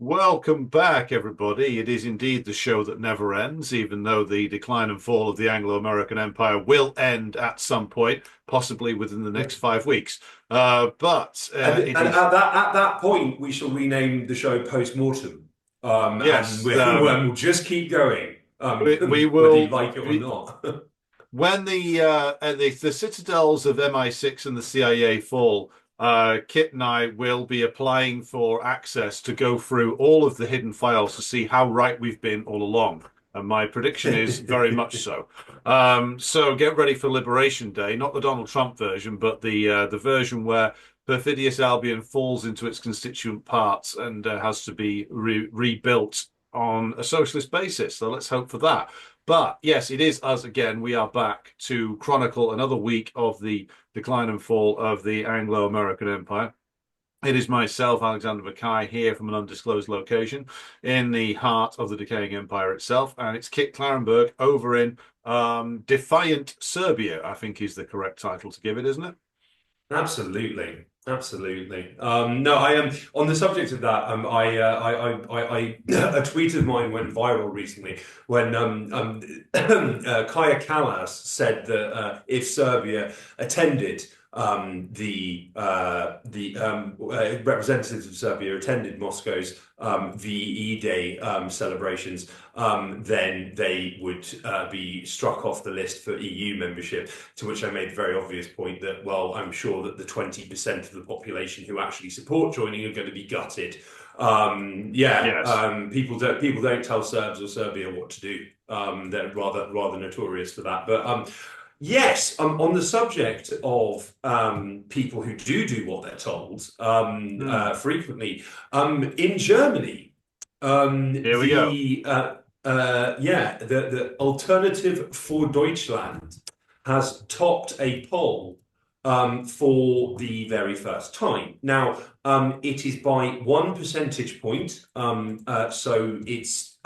Welcome back, everybody. It is indeed the show that never ends, even though the decline and fall of the Anglo-American Empire will end at some point, possibly within the next 5 weeks. And It is, at that point, we shall rename the show Postmortem, and yes, we'll just keep going, we whether you will like it or be, not. when the citadels of MI6 and the CIA fall. Kit and I will be applying for access to go through all of the hidden files to see how right we've been all along. And my prediction is very much so. So get ready for Liberation Day, not the Donald Trump version, but the version where perfidious Albion falls into its constituent parts and has to be rebuilt on a socialist basis. So let's hope for that. But yes, it is us again. We are back to chronicle another week of the decline and fall of the Anglo-American Empire. It is myself, Alexander Mckay, here from an undisclosed location in the heart of the decaying empire itself. And it's Kit Klarenberg over in Defiant Serbia, I think is the correct title to give it, isn't it? Absolutely, absolutely. No, I am on the subject of that. A tweet of mine went viral recently when Kaya Kallas said that if Serbia attended representatives of Serbia attended Moscow's VE Day celebrations, then they would be struck off the list for EU membership. To which I made the very obvious point that, well, I'm sure that the 20% of the population who actually support joining are going to be gutted. Yes. People don't tell Serbs or Serbia what to do. They're rather notorious for that. But yes, on the subject of people who do what they're told Hmm. frequently, in Germany, Here we go. the Alternative for Deutschland has topped a poll for the very first time. Now, it is by 1 percentage point, so it's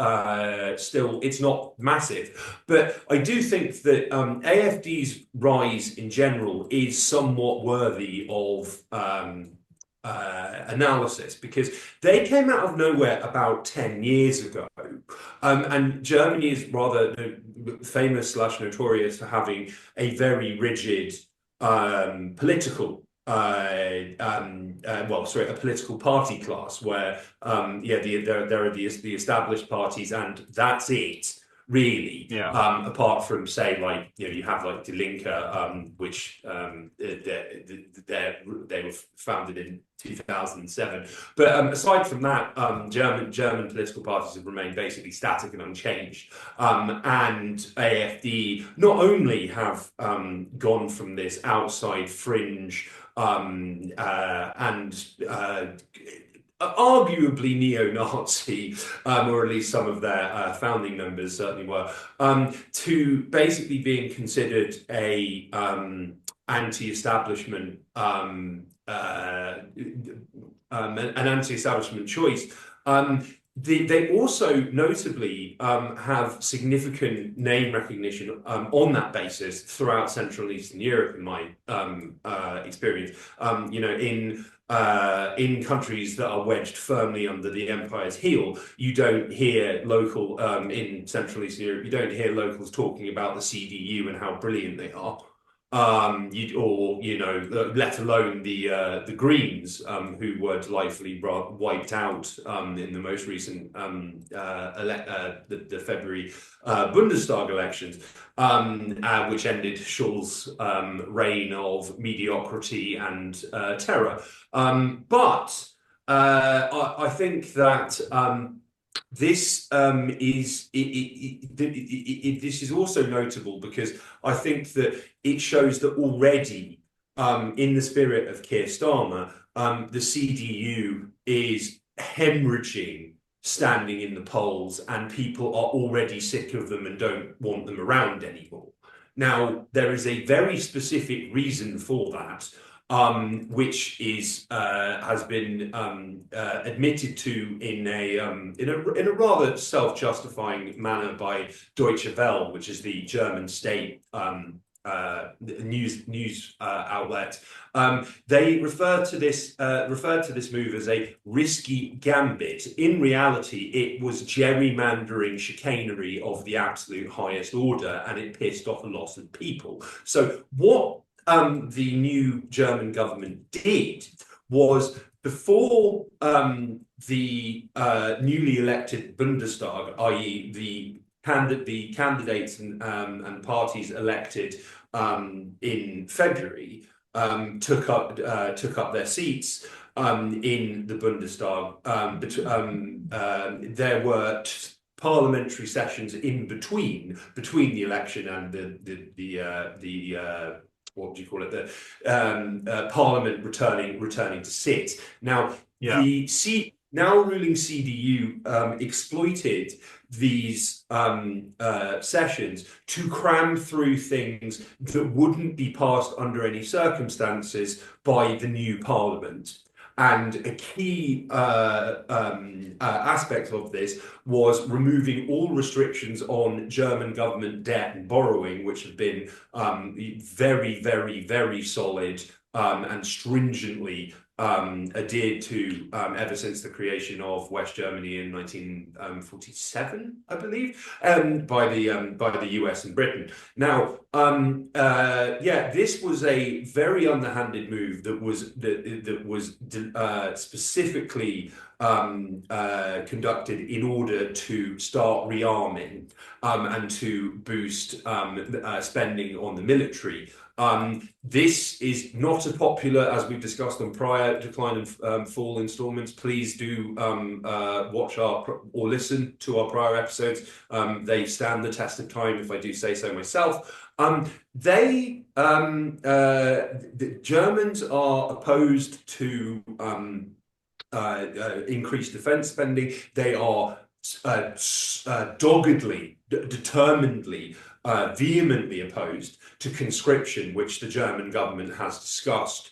not massive, but I do think that AFD's rise in general is somewhat worthy of analysis because they came out of nowhere about 10 years ago. And Germany is rather famous slash notorious for having a very rigid political a political party class where there are the established parties and that's it really. Yeah. Apart from say like you have like Die Linke, which they were founded in 2007. But aside from that, German political parties have remained basically static and unchanged. And AFD not only have gone from this outside fringe and arguably neo-Nazi, or at least some of their founding members certainly were, to basically being considered a anti-establishment an anti-establishment choice. They also notably have significant name recognition on that basis throughout Central and Eastern Europe, in my experience. In countries that are wedged firmly under the empire's heel, you don't hear in Central and Eastern Europe, you don't hear locals talking about the CDU and how brilliant they are. Let alone the Greens, who were delightfully wiped out in the most recent the February Bundestag elections, which ended Schulz's reign of mediocrity and terror. I think that. This this is also notable because I think that it shows that already, in the spirit of Keir Starmer, the CDU is hemorrhaging standing in the polls, and people are already sick of them and don't want them around anymore. Now, there is a very specific reason for that, which has been admitted to in a rather self-justifying manner by Deutsche Welle, which is the German state news outlet. They referred to this move as a risky gambit. In reality, it was gerrymandering chicanery of the absolute highest order, and it pissed off a lot of people. So what the new German government did was, before the newly elected Bundestag, i.e. the candidates and parties elected in February, took up their seats in the Bundestag. There were parliamentary sessions in between the election and the what do you call it, the Parliament returning to sit. Now, the now ruling CDU exploited these sessions to cram through things that wouldn't be passed under any circumstances by the new Parliament. And a key aspect of this was removing all restrictions on German government debt and borrowing, which have been very, very, very solid and stringently adhered to ever since the creation of West Germany in 1947, I believe, by the US and Britain. Now, this was a very underhanded move that was specifically conducted in order to start rearming and to boost spending on the military. This is not a popular, as we've discussed on prior Decline and Fall installments. Please do watch or listen to our prior episodes. They stand the test of time, if I do say so myself. The Germans are opposed to increased defense spending. They are doggedly, determinedly, vehemently opposed to conscription, which the German government has discussed.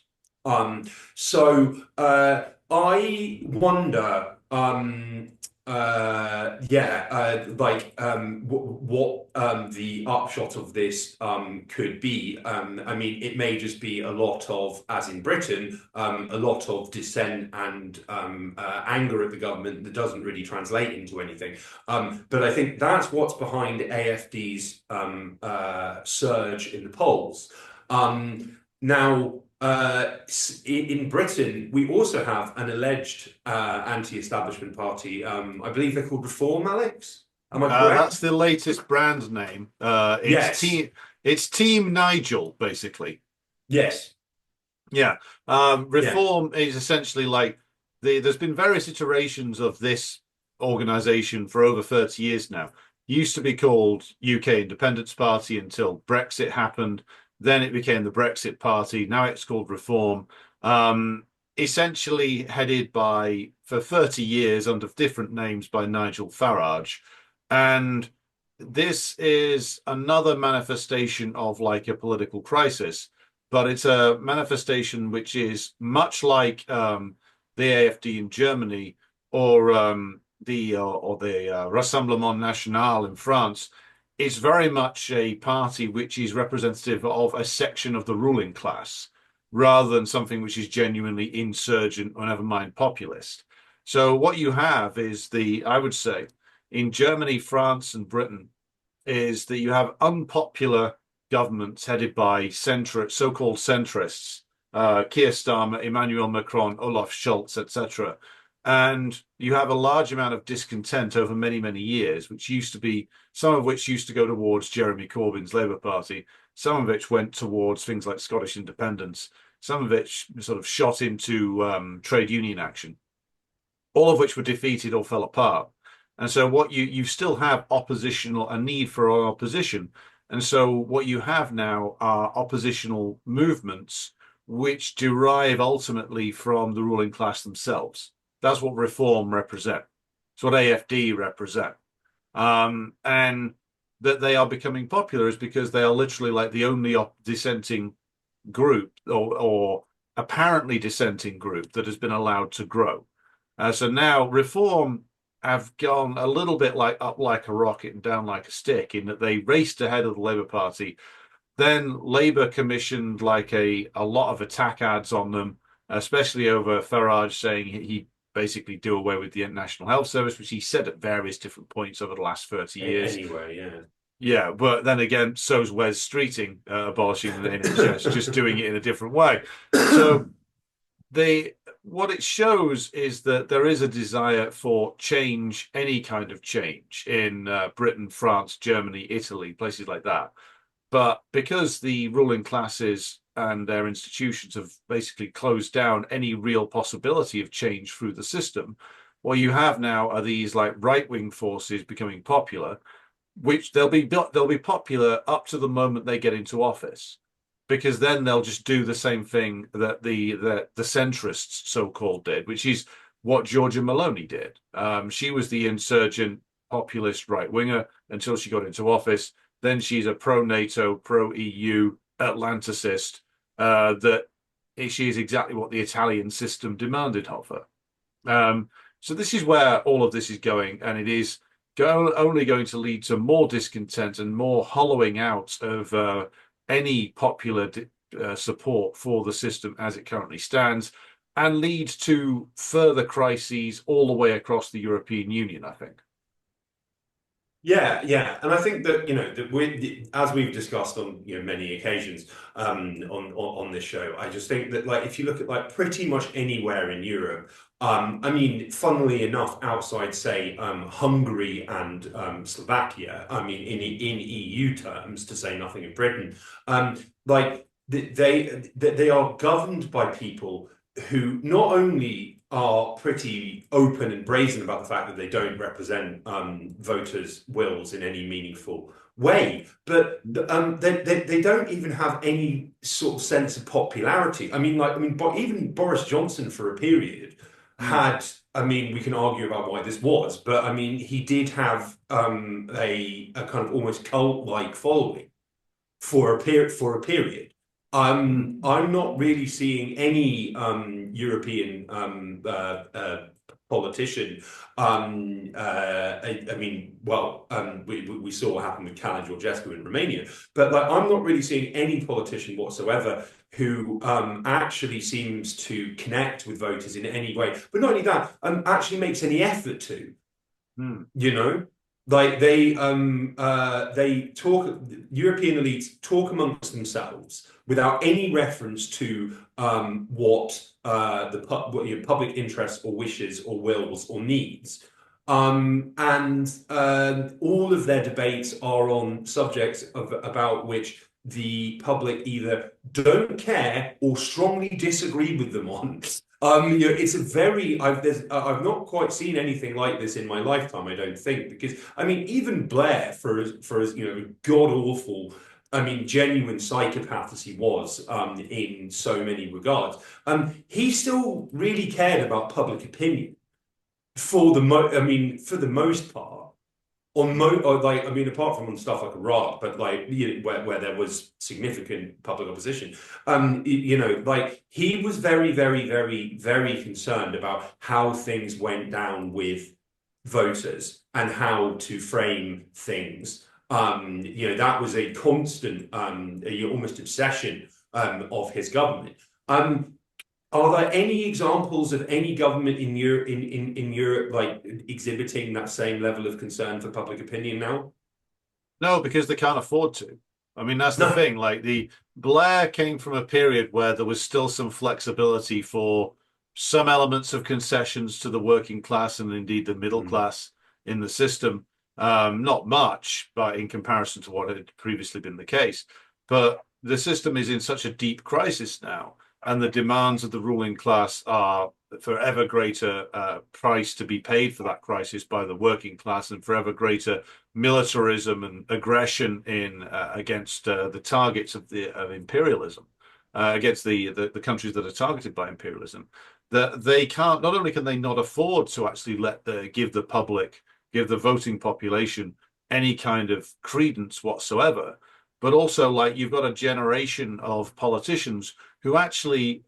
So I wonder, what the upshot of this could be. I mean, it may just be a lot of, as in Britain, a lot of dissent and anger at the government that doesn't really translate into anything. But I think that's what's behind AfD's surge in the polls. Now, in Britain, we also have an alleged anti-establishment party. I believe they're called Reform, Alex. Am I correct? That's the latest brand name. It's Team Nigel, basically. Yes. Yeah. Reform is essentially like there's been various iterations of this organization for over 30 years now. Used to be called UK Independence Party until Brexit happened. Then it became the Brexit Party. Now it's called Reform. Essentially headed by, for 30 years, under different names, by Nigel Farage. And this is another manifestation of like a political crisis, but it's a manifestation which is much like the AfD in Germany or the Rassemblement National in France. It's very much a party which is representative of a section of the ruling class, rather than something which is genuinely insurgent or never mind populist. So what you have is I would say, in Germany, France, and Britain, is that you have unpopular governments headed by so-called centrists, Keir Starmer, Emmanuel Macron, Olaf Scholz, etc. And you have a large amount of discontent over many, many years, some of which used to go towards Jeremy Corbyn's Labour Party, some of which went towards things like Scottish independence, some of which sort of shot into trade union action, all of which were defeated or fell apart. And so what you still have a need for opposition. And so what you have now are oppositional movements which derive ultimately from the ruling class themselves. That's what Reform represent. It's what AfD represent. And that they are becoming popular is because they are literally like the only dissenting group or apparently dissenting group that has been allowed to grow. So now Reform have gone a little bit like up like a rocket and down like a stick, in that they raced ahead of the Labour Party Then Labour commissioned like a lot of attack ads on them, especially over Farage saying he basically do away with the National Health Service, which he said at various different points over the last 30 years. Anyway, yeah. Yeah, but then again, so's Wes Streeting abolishing the NHS, just doing it in a different way. So they what it shows is that there is a desire for change, any kind of change in Britain, France, Germany, Italy, places like that. But because the ruling classes and their institutions have basically closed down any real possibility of change through the system, what you have now are these like right-wing forces becoming popular, which they'll be popular up to the moment they get into office, because then they'll just do the same thing that the centrists so-called did, which is what Georgia Maloney did. She was the insurgent populist right-winger until she got into office. Then she's a pro-NATO, pro-EU Atlanticist. That she is exactly what the Italian system demanded of her. So this is where all of this is going, and it is only going to lead to more discontent and more hollowing out of any popular support for the system as it currently stands, and lead to further crises all the way across the European Union, I think. Yeah, yeah, and I think that that we, as we've discussed on many occasions on this show, I just think that like if you look at like pretty much anywhere in Europe, I mean, funnily enough, outside say Hungary and Slovakia, I mean in EU terms, to say nothing of Britain, like they are governed by people who not only are pretty open and brazen about the fact that they don't represent voters' wills in any meaningful way, but they don't even have any sort of sense of popularity. But even Boris Johnson for a period had. I mean, we can argue about why this was, but I mean, he did have a kind of almost cult-like following for a period. I'm not really seeing any European politician. I mean, well, we saw what happened with Khalid Georgescu in Romania, but like, I'm not really seeing any politician whatsoever who actually seems to connect with voters in any way. But not only that, actually makes any effort to. Mm. You know, like they talk, European elites talk amongst themselves without any reference to what public interests or wishes or wills or needs. And all of their debates are on subjects about which the public either don't care or strongly disagree with them on. It's a very I've not quite seen anything like this in my lifetime, I don't think, because I mean, even Blair, for as god awful, I mean, genuine psychopath as he was, in so many regards, he still really cared about public opinion for the most part. Like, I mean, apart from on stuff like Iraq, but like where there was significant public opposition, like he was very, very, very, very concerned about how things went down with voters and how to frame things. That was a constant, almost obsession of his government. Are there any examples of any government in Europe in Europe like exhibiting that same level of concern for public opinion now? No, because they can't afford to. I mean, that's the No. thing. Like the Blair came from a period where there was still some flexibility for some elements of concessions to the working class and indeed the middle Mm. class in the system. Not much, but in comparison to what had previously been the case. But the system is in such a deep crisis now, and the demands of the ruling class are for ever greater price to be paid for that crisis by the working class, and forever greater militarism and aggression in against the targets of imperialism, against the countries that are targeted by imperialism. That they can't. Not only can they not afford to actually give the public, give the voting population any kind of credence whatsoever, but also like you've got a generation of politicians who actually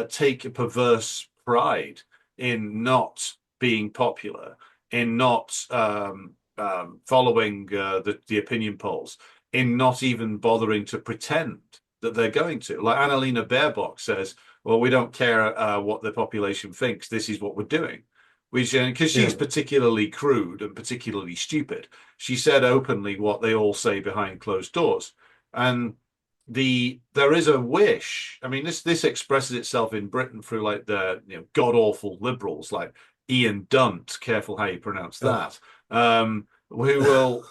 take a perverse pride in not being popular, in not following the opinion polls, in not even bothering to pretend that they're going to. Like Annalena Baerbock says, well, we don't care what the population thinks. This is what we're doing. Which, because she's Yeah. particularly crude and particularly stupid, she said openly what they all say behind closed doors. And there is a wish. I mean, this expresses itself in Britain through like the god awful liberals like Ian Dunt, careful how you pronounce that, who will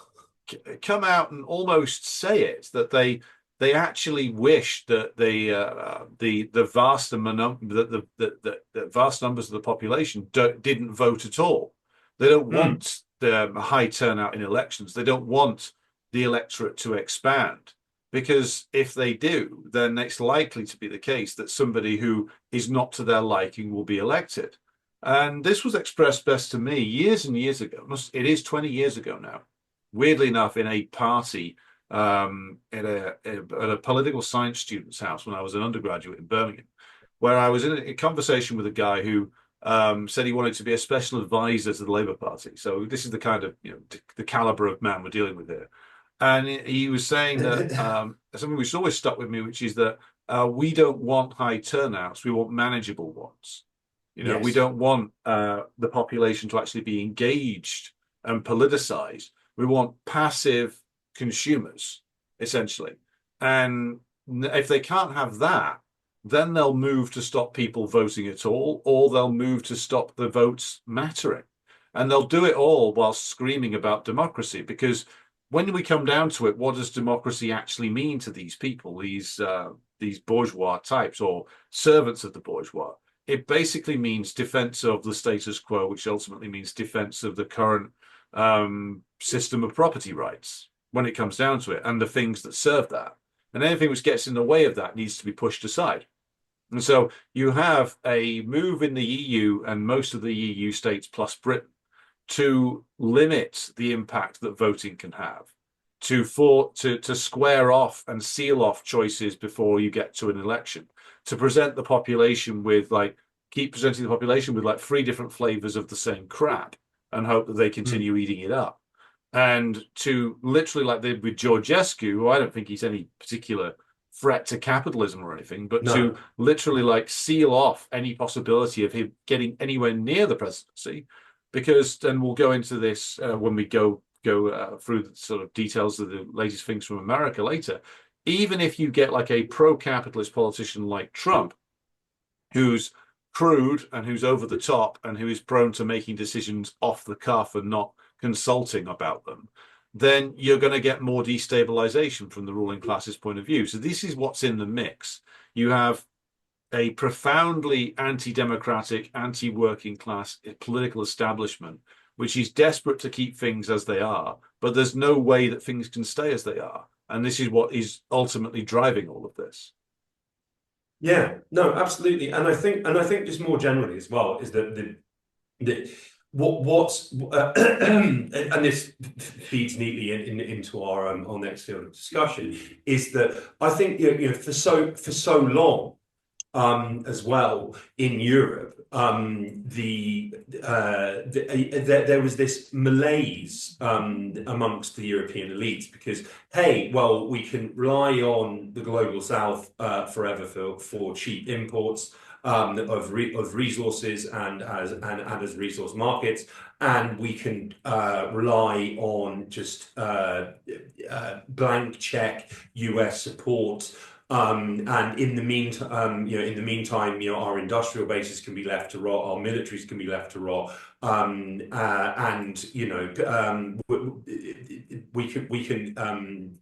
come out and almost say it that they actually wish that the vast the vast numbers of the population didn't vote at all. They don't Mm. want the high turnout in elections. They don't want the electorate to expand. Because if they do, then it's likely to be the case that somebody who is not to their liking will be elected. And this was expressed best to me years and years ago. It is 20 years ago now. Weirdly enough, in a party at a political science student's house when I was an undergraduate in Birmingham, where I was in a conversation with a guy who said he wanted to be a special advisor to the Labour Party. So this is the kind of the caliber of man we're dealing with here. And he was saying that something which always stuck with me, which is that we don't want high turnouts, we want manageable ones. We Yes. don't want the population to actually be engaged and politicized. We want passive consumers, essentially. And if they can't have that, then they'll move to stop people voting at all, or they'll move to stop the votes mattering. And they'll do it all while screaming about democracy, because when we come down to it, what does democracy actually mean to these people, these bourgeois types or servants of the bourgeois? It basically means defense of the status quo, which ultimately means defense of the current system of property rights when it comes down to it, and the things that serve that. And anything which gets in the way of that needs to be pushed aside. And so you have a move in the EU and most of the EU states plus Britain to limit the impact that voting can have, to square off and seal off choices before you get to an election, to present the population with keep presenting the population with like three different flavors of the same crap and hope that they Mm. continue eating it up. And to literally, like they did with Georgescu, who I don't think he's any particular threat to capitalism or anything, but to No. literally like seal off any possibility of him getting anywhere near the presidency, because then we'll go into this when we go through the sort of details of the latest things from America later. Even if you get like a pro-capitalist politician like Trump, who's crude and who's over the top and who is prone to making decisions off the cuff and not consulting about them, then you're going to get more destabilization from the ruling class's point of view. So this is what's in the mix. You have a profoundly anti-democratic, anti-working class political establishment, which is desperate to keep things as they are, but there's no way that things can stay as they are. And this is what is ultimately driving all of this. Yeah, no, absolutely. And I think just more generally as well is that the what's and this feeds neatly into our next field of discussion is that I think for so long as well in Europe. There was this malaise amongst the European elites because, hey, well, we can rely on the global South forever for cheap imports of resources and as resource markets, and we can rely on just blank check US support. And in the meantime, our industrial bases can be left to rot, our militaries can be left to rot, and we can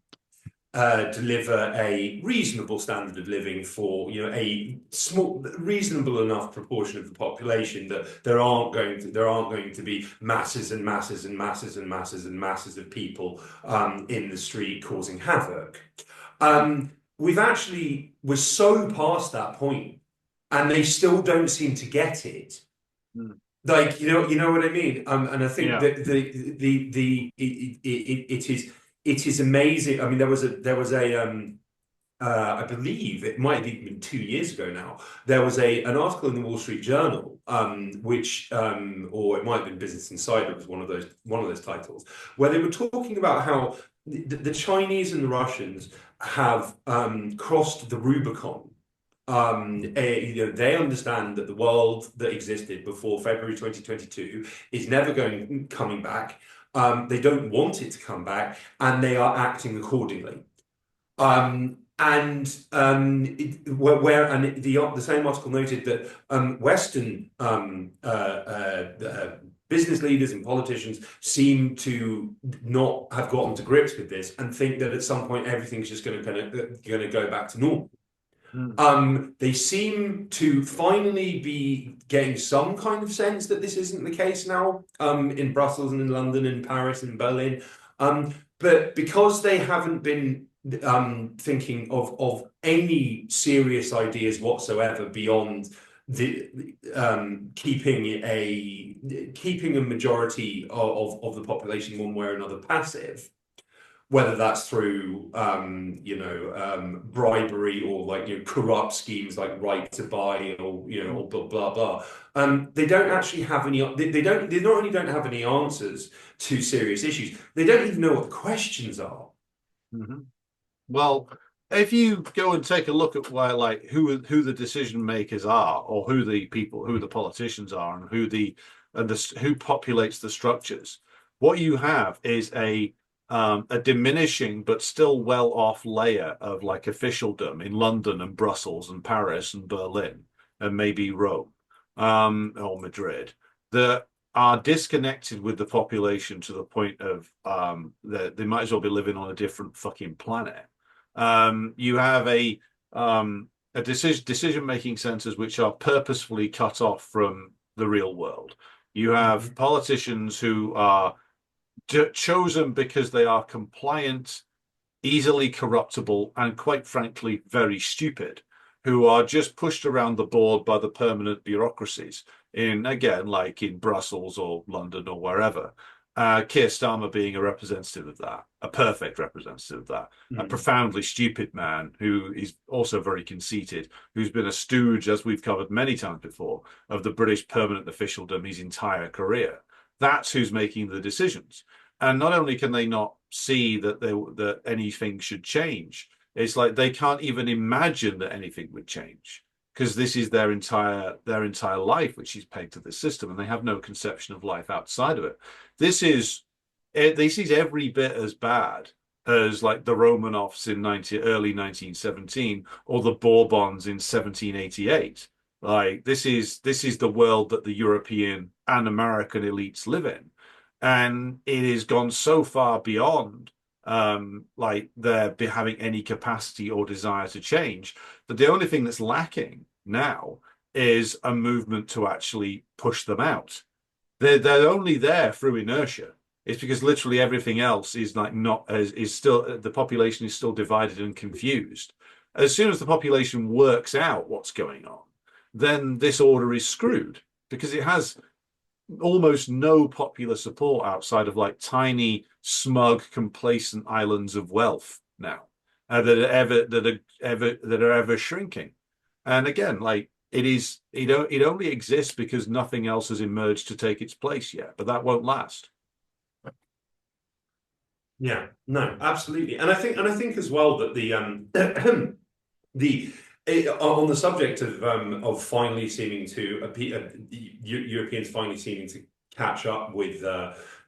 deliver a reasonable standard of living for a small, reasonable enough proportion of the population that there aren't going to be masses and masses and masses and masses and masses of people in the street causing havoc. We're so past that point, and they still don't seem to get it. Mm. Like you know what I mean. And I think Yeah. that it is amazing. I mean, there was a I believe it might have even been 2 years ago now. There was an article in the Wall Street Journal, which or it might have been Business Insider, was one of those titles, where they were talking about how the Chinese and the Russians have crossed the Rubicon. They understand that the world that existed before February 2022 is never coming back. They don't want it to come back, and they are acting accordingly. The same article noted that Western business leaders and politicians seem to not have gotten to grips with this and think that at some point everything's just going to go back to normal. They seem to finally be getting some kind of sense that this isn't the case now, in Brussels and in London and Paris and Berlin. But because they haven't been thinking of any serious ideas whatsoever beyond the keeping a majority of the population one way or another passive, whether that's through bribery or corrupt schemes like right to buy or or blah blah blah. They don't actually have any. They not only don't have any answers to serious issues, they don't even know what the questions are. Mm-hmm. Well, if you go and take a look at who the decision makers are, or who the politicians are, and who populates the structures, what you have is a diminishing but still well-off layer of officialdom in London and Brussels and Paris and Berlin and maybe Rome, or Madrid, that are disconnected with the population to the point of that they might as well be living on a different fucking planet. You have a decision-making centers which are purposefully cut off from the real world. You have politicians who are chosen because they are compliant, easily corruptible, and quite frankly, very stupid, who are just pushed around the board by the permanent bureaucracies in Brussels or London or wherever. Keir Starmer being a representative of that, a perfect representative of that, a profoundly stupid man who is also very conceited, who's been a stooge, as we've covered many times before, of the British permanent officialdom his entire career. That's who's making the decisions. And not only can they not see that anything should change, it's like they can't even imagine that anything would change, because this is their entire life, which is pegged to this system, and they have no conception of life outside of it. This is every bit as bad as the Romanovs in early 1917 or the Bourbons in 1788. This is the world that the European and American elites live in, and it has gone so far beyond their having any capacity or desire to change that the only thing that's lacking now is a movement to actually push them out. They're only there through inertia. It's because literally everything else is still, the population is still divided and confused. As soon as the population works out what's going on, then this order is screwed, because it has almost no popular support outside of tiny, smug, complacent islands of wealth now that are ever shrinking. And again, it only exists because nothing else has emerged to take its place yet, but that won't last. Yeah, no, absolutely. And I think as well that on the subject of finally seeming to Europeans finally seeming to catch up with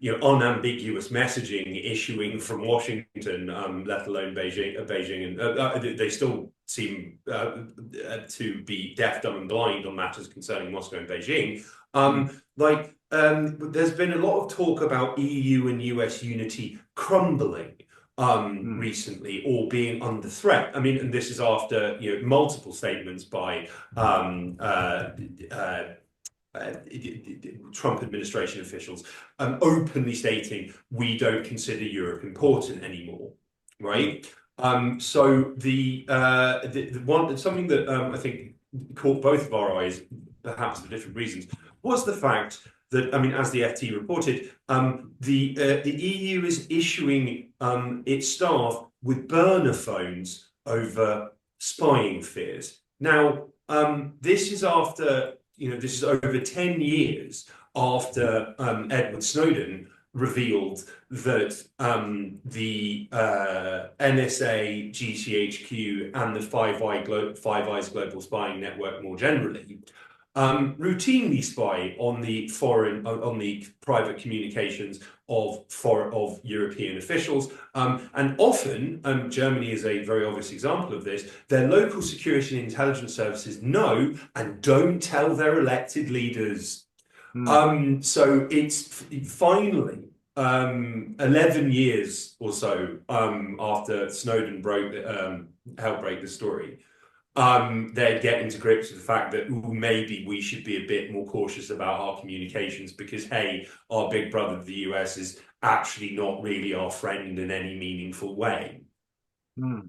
unambiguous messaging issuing from Washington, let alone Beijing, and they still seem to be deaf, dumb, and blind on matters concerning Moscow and Beijing. There's been a lot of talk about EU and US unity crumbling recently, or being under threat. I mean, and this is after multiple statements by Trump administration officials openly stating we don't consider Europe important anymore, right? So something that I think caught both of our eyes, perhaps for different reasons, was the fact that, I mean, as the FT reported, the EU is issuing its staff with burner phones over spying fears. Now, this is after, this is over 10 years after Edward Snowden revealed that the NSA, GCHQ, and the Five Eyes Global Spying Network more generally routinely spy on the private communications of European officials, and often Germany is a very obvious example of this. Their local security and intelligence services know and don't tell their elected leaders. Mm. So it's finally 11 years or so after Snowden helped break the story. They're getting to grips with the fact that maybe we should be a bit more cautious about our communications because, hey, our big brother, the US, is actually not really our friend in any meaningful way. Mm.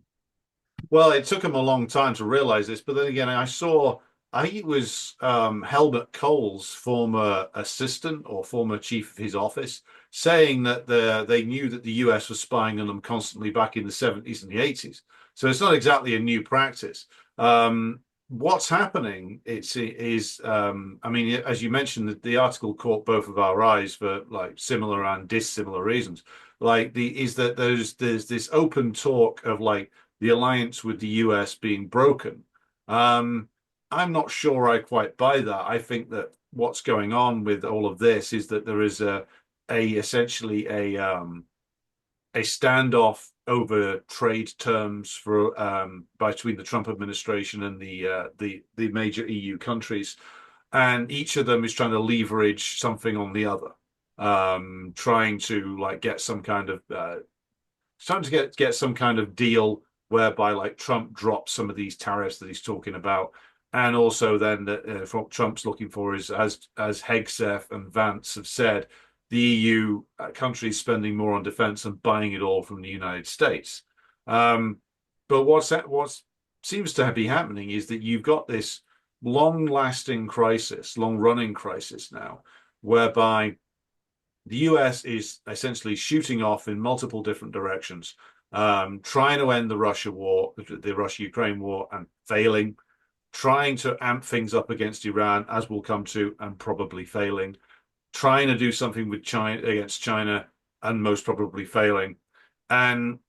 Well, it took him a long time to realize this, but then again, I think it was Helmut Kohl's former assistant or former chief of his office saying that they knew that the US was spying on them constantly back in the 70s and the 80s. So it's not exactly a new practice. What's happening I mean, as you mentioned, the article caught both of our eyes for like similar and dissimilar reasons. Like is that there's this open talk of like the alliance with the US being broken. I'm not sure I quite buy that. I think that what's going on with all of this is that there is essentially a standoff over trade terms for between the Trump administration and the major EU countries, and each of them is trying to leverage something on the other, trying to like get some kind of trying to get some kind of deal whereby like Trump drops some of these tariffs that he's talking about, and also then that what Trump's looking for is as Hegseth and Vance have said, the EU countries spending more on defense and buying it all from the United States. But what seems to be happening is that you've got this long-lasting crisis, long-running crisis now, whereby the US is essentially shooting off in multiple different directions, trying to end the Russia-Ukraine war and failing, trying to amp things up against Iran, as we'll come to, and probably failing, trying to do something with China against China and most probably failing. And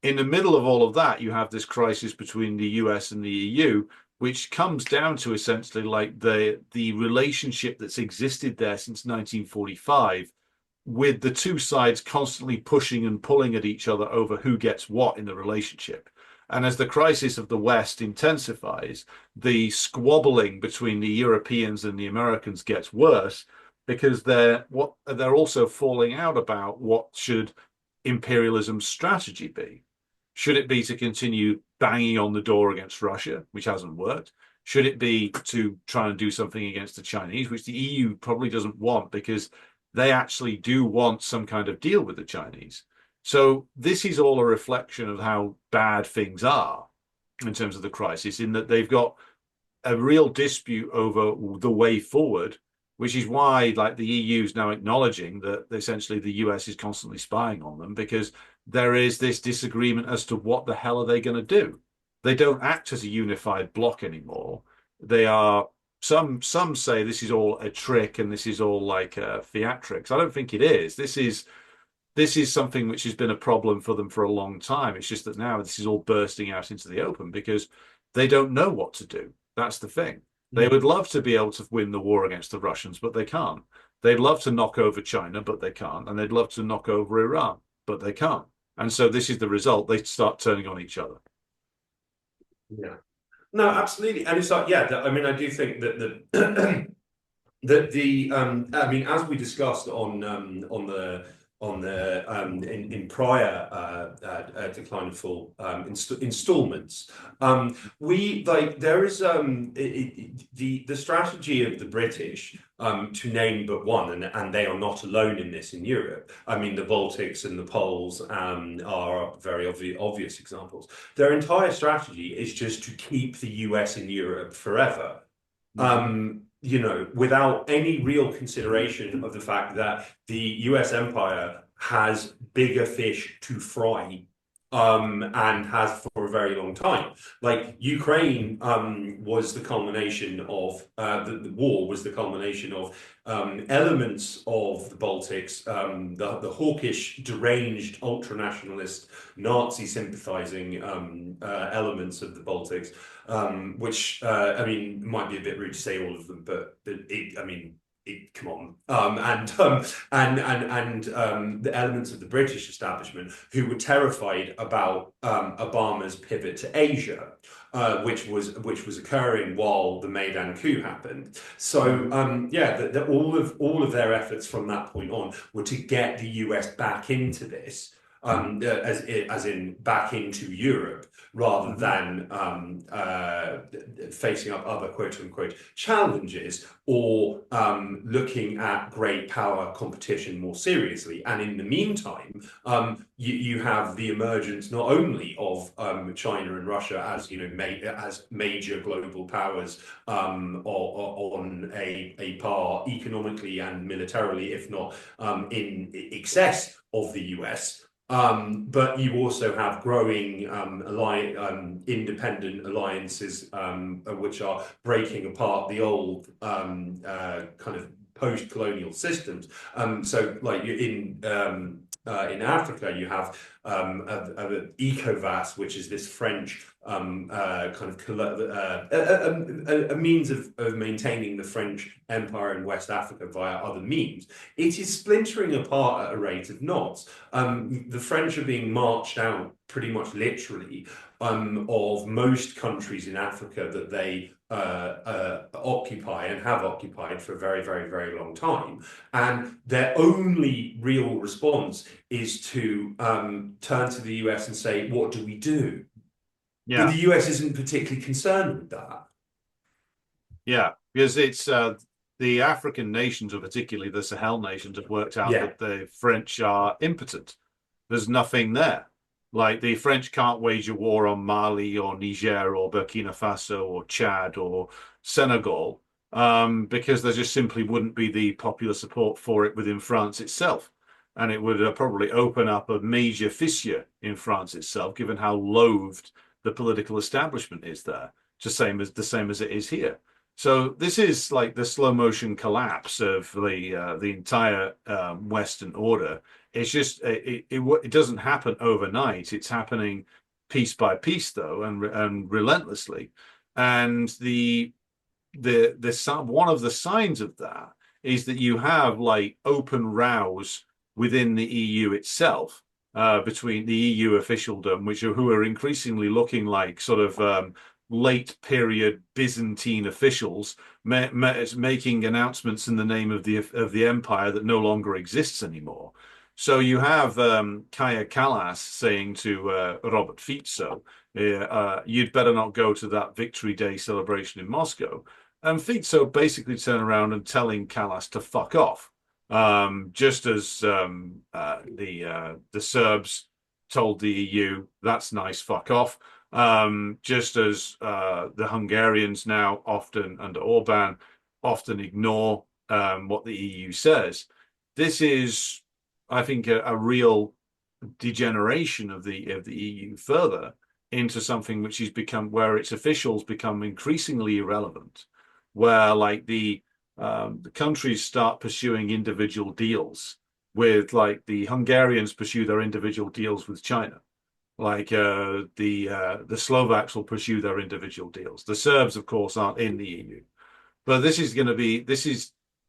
in the middle of all of that, you have this crisis between the US and the EU, which comes down to essentially like the relationship that's existed there since 1945, with the two sides constantly pushing and pulling at each other over who gets what in the relationship. And as the crisis of the West intensifies, the squabbling between the Europeans and the Americans gets worse because they're also falling out about what should imperialism's strategy be. Should it be to continue banging on the door against Russia, which hasn't worked? Should it be to try and do something against the Chinese, which the EU probably doesn't want because they actually do want some kind of deal with the Chinese? So this is all a reflection of how bad things are in terms of the crisis, in that they've got a real dispute over the way forward, which is why like the EU is now acknowledging that essentially the US is constantly spying on them, because there is this disagreement as to what the hell are they going to do. They don't act as a unified bloc anymore. They are some say this is all a trick and this is all like theatrics. I don't think it is. This is something which has been a problem for them for a long time. It's just that now this is all bursting out into the open because they don't know what to do. That's the thing. They would love to be able to win the war against the Russians, but they can't. They'd love to knock over China, but they can't. And they'd love to knock over Iran, but they can't. And so this is the result. They start turning on each other. Yeah. No, absolutely. And it's like, yeah, I mean, I do think that the I mean, as we discussed in prior Decline and Fall installments, we like there is the strategy of the British to name but one, and they are not alone in this in Europe. I mean, the Baltics and the Poles are very obvious examples. Their entire strategy is just to keep the US in Europe forever. You know, without any real consideration of the fact that the US empire has bigger fish to fry and has for a very long time. Like Ukraine was the culmination of the war was the culmination of elements of the Baltics, the hawkish, deranged, ultra-nationalist, Nazi sympathizing elements of the Baltics, which I mean might be a bit rude to say all of them, but I mean come on, and the elements of the British establishment who were terrified about Obama's pivot to Asia, which was occurring while the Maidan coup happened. So yeah, all of their efforts from that point on were to get the US back into this. As in back into Europe, rather Mhm. than facing up other quote unquote challenges or looking at great power competition more seriously. And in the meantime, you have the emergence not only of China and Russia as as major global powers on a par economically and militarily, if not in excess of the US. But you also have growing independent alliances, which are breaking apart the old kind of post-colonial systems. So, like in Africa, you have ECOWAS, which is this French kind of a means of maintaining the French Empire in West Africa via other means. It is splintering apart at a rate of knots. The French are being marched out pretty much literally of most countries in Africa that they occupy and have occupied for a very, very, very long time. And their only real response is to turn to the US and say, what do we do? But Yeah, the US isn't particularly concerned with that. yeah, because it's the African nations, or particularly the Sahel nations, have worked out Yeah. that the French are impotent. There's nothing there. Like the French can't wage a war on Mali or Niger or Burkina Faso or Chad or Senegal, because there just simply wouldn't be the popular support for it within France itself. And it would probably open up a major fissure in France itself, given how loathed the political establishment is there, just the same as it is here. So this is like the slow motion collapse of the entire Western order. It's just it doesn't happen overnight. It's happening piece by piece, though, and relentlessly. And the one of the signs of that is that you have like open rows within the EU itself, between the EU officialdom, who are increasingly looking like sort of late period Byzantine officials making announcements in the name of the empire that no longer exists anymore. So you have Kaya Kallas saying to Robert Fico, "You'd better not go to that Victory Day celebration in Moscow." And Fico basically turned around and telling Kallas to fuck off, just as the Serbs told the EU, "That's nice, fuck off." Just as the Hungarians now often under Orban often ignore what the EU says. This is, I think, a real degeneration of the EU further into something which has become where its officials become increasingly irrelevant, where like the countries start pursuing individual deals with, like, the Hungarians pursue their individual deals with China. Like the Slovaks will pursue their individual deals. The Serbs, of course, aren't in the EU. But this is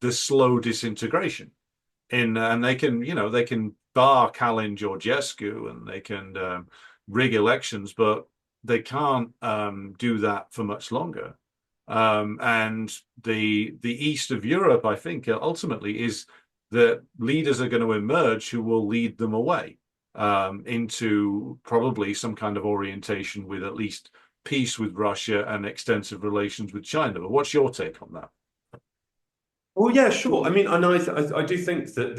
the slow disintegration and they can bar Kalin Georgescu and they can rig elections, but they can't do that for much longer. And the east of Europe, I think, ultimately is that leaders are going to emerge who will lead them away into probably some kind of orientation with at least peace with Russia and extensive relations with China. But what's your take on that? Well, yeah, sure. I mean, I do think that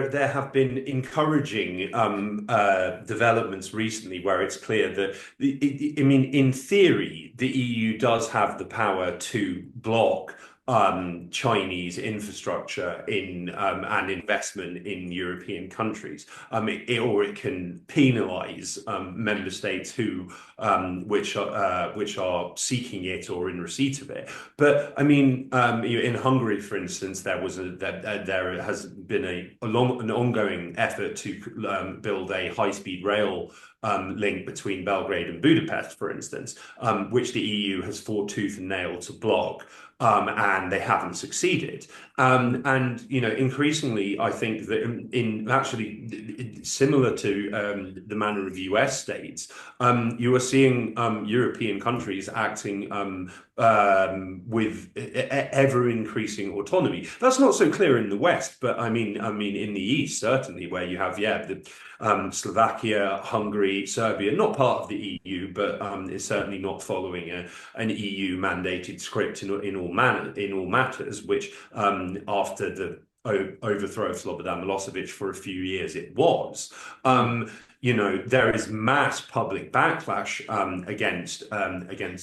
there have been encouraging developments recently where it's clear that I mean, in theory, the EU does have the power to block Chinese infrastructure in and investment in European countries. Or it can penalise member states who which are seeking it or in receipt of it. But I mean, in Hungary, for instance, there has been an ongoing effort to build a high-speed rail link between Belgrade and Budapest, for instance, which the EU has fought tooth and nail to block. And they haven't succeeded. And increasingly, I think that in actually similar to the manner of US states, you are seeing European countries acting with ever increasing autonomy. That's not so clear in the West, but I mean in the East certainly, where you have the Slovakia, Hungary, Serbia, not part of the EU, but is certainly not following an EU mandated script in all matters, which after the overthrow of Slobodan Milosevic for a few years it was. There is mass public backlash against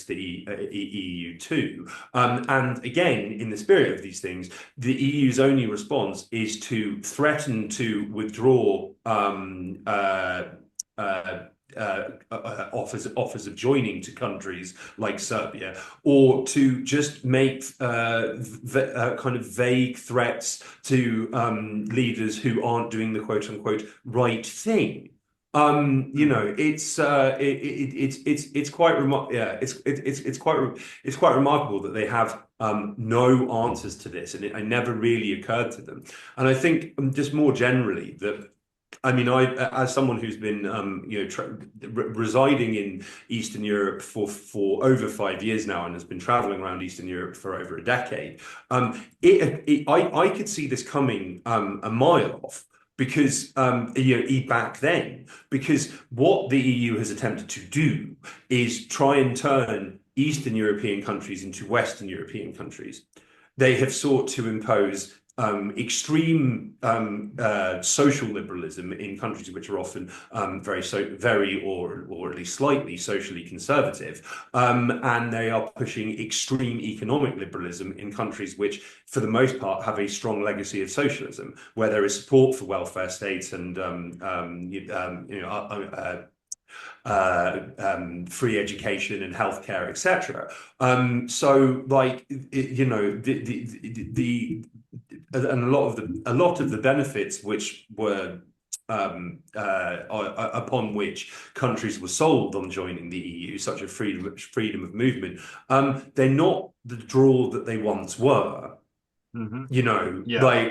the EU too. And again, in the spirit of these things, the EU's only response is to threaten to withdraw offers of joining to countries like Serbia, or to just make kind of vague threats to leaders who aren't doing the quote unquote right thing. It's quite it's quite remarkable that they have no answers to this, and it never really occurred to them. And I think just more generally that. I mean, as someone who's been, residing in Eastern Europe for over 5 years now, and has been traveling around Eastern Europe for over a decade, I could see this coming a mile off. Because back then, because what the EU has attempted to do is try and turn Eastern European countries into Western European countries. They have sought to impose extreme social liberalism in countries which are often very or at least slightly socially conservative, and they are pushing extreme economic liberalism in countries which, for the most part, have a strong legacy of socialism, where there is support for welfare states and free education and healthcare, etc. So, like, and a lot of the benefits which were upon which countries were sold on joining the EU, such as freedom of movement, they're not the draw that they once were. Mm-hmm.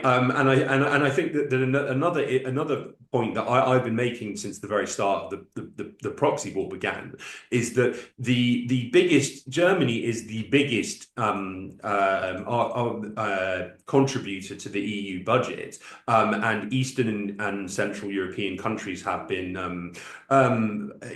And I think that another point that I've been making since the very start of the proxy war began is that the biggest Germany is the biggest contributor to the EU budget, and Eastern and Central European countries have been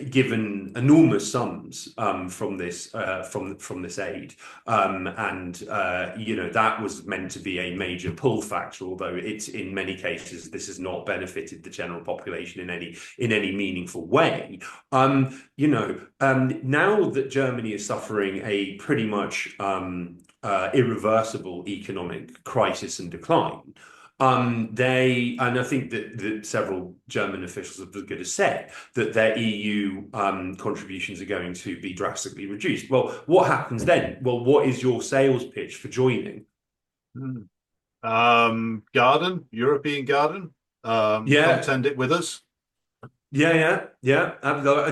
given enormous sums from this aid, and that was meant to be a major pull factor, although it's in many cases this has not benefited the general population in any meaningful way. Now that Germany is suffering a pretty much irreversible economic crisis and decline, and I think that several German officials have going to say that their EU contributions are going to be drastically reduced. Well, what happens then? Well, what is your sales pitch for joining? European garden. Yeah. Contend it with us. Yeah. And I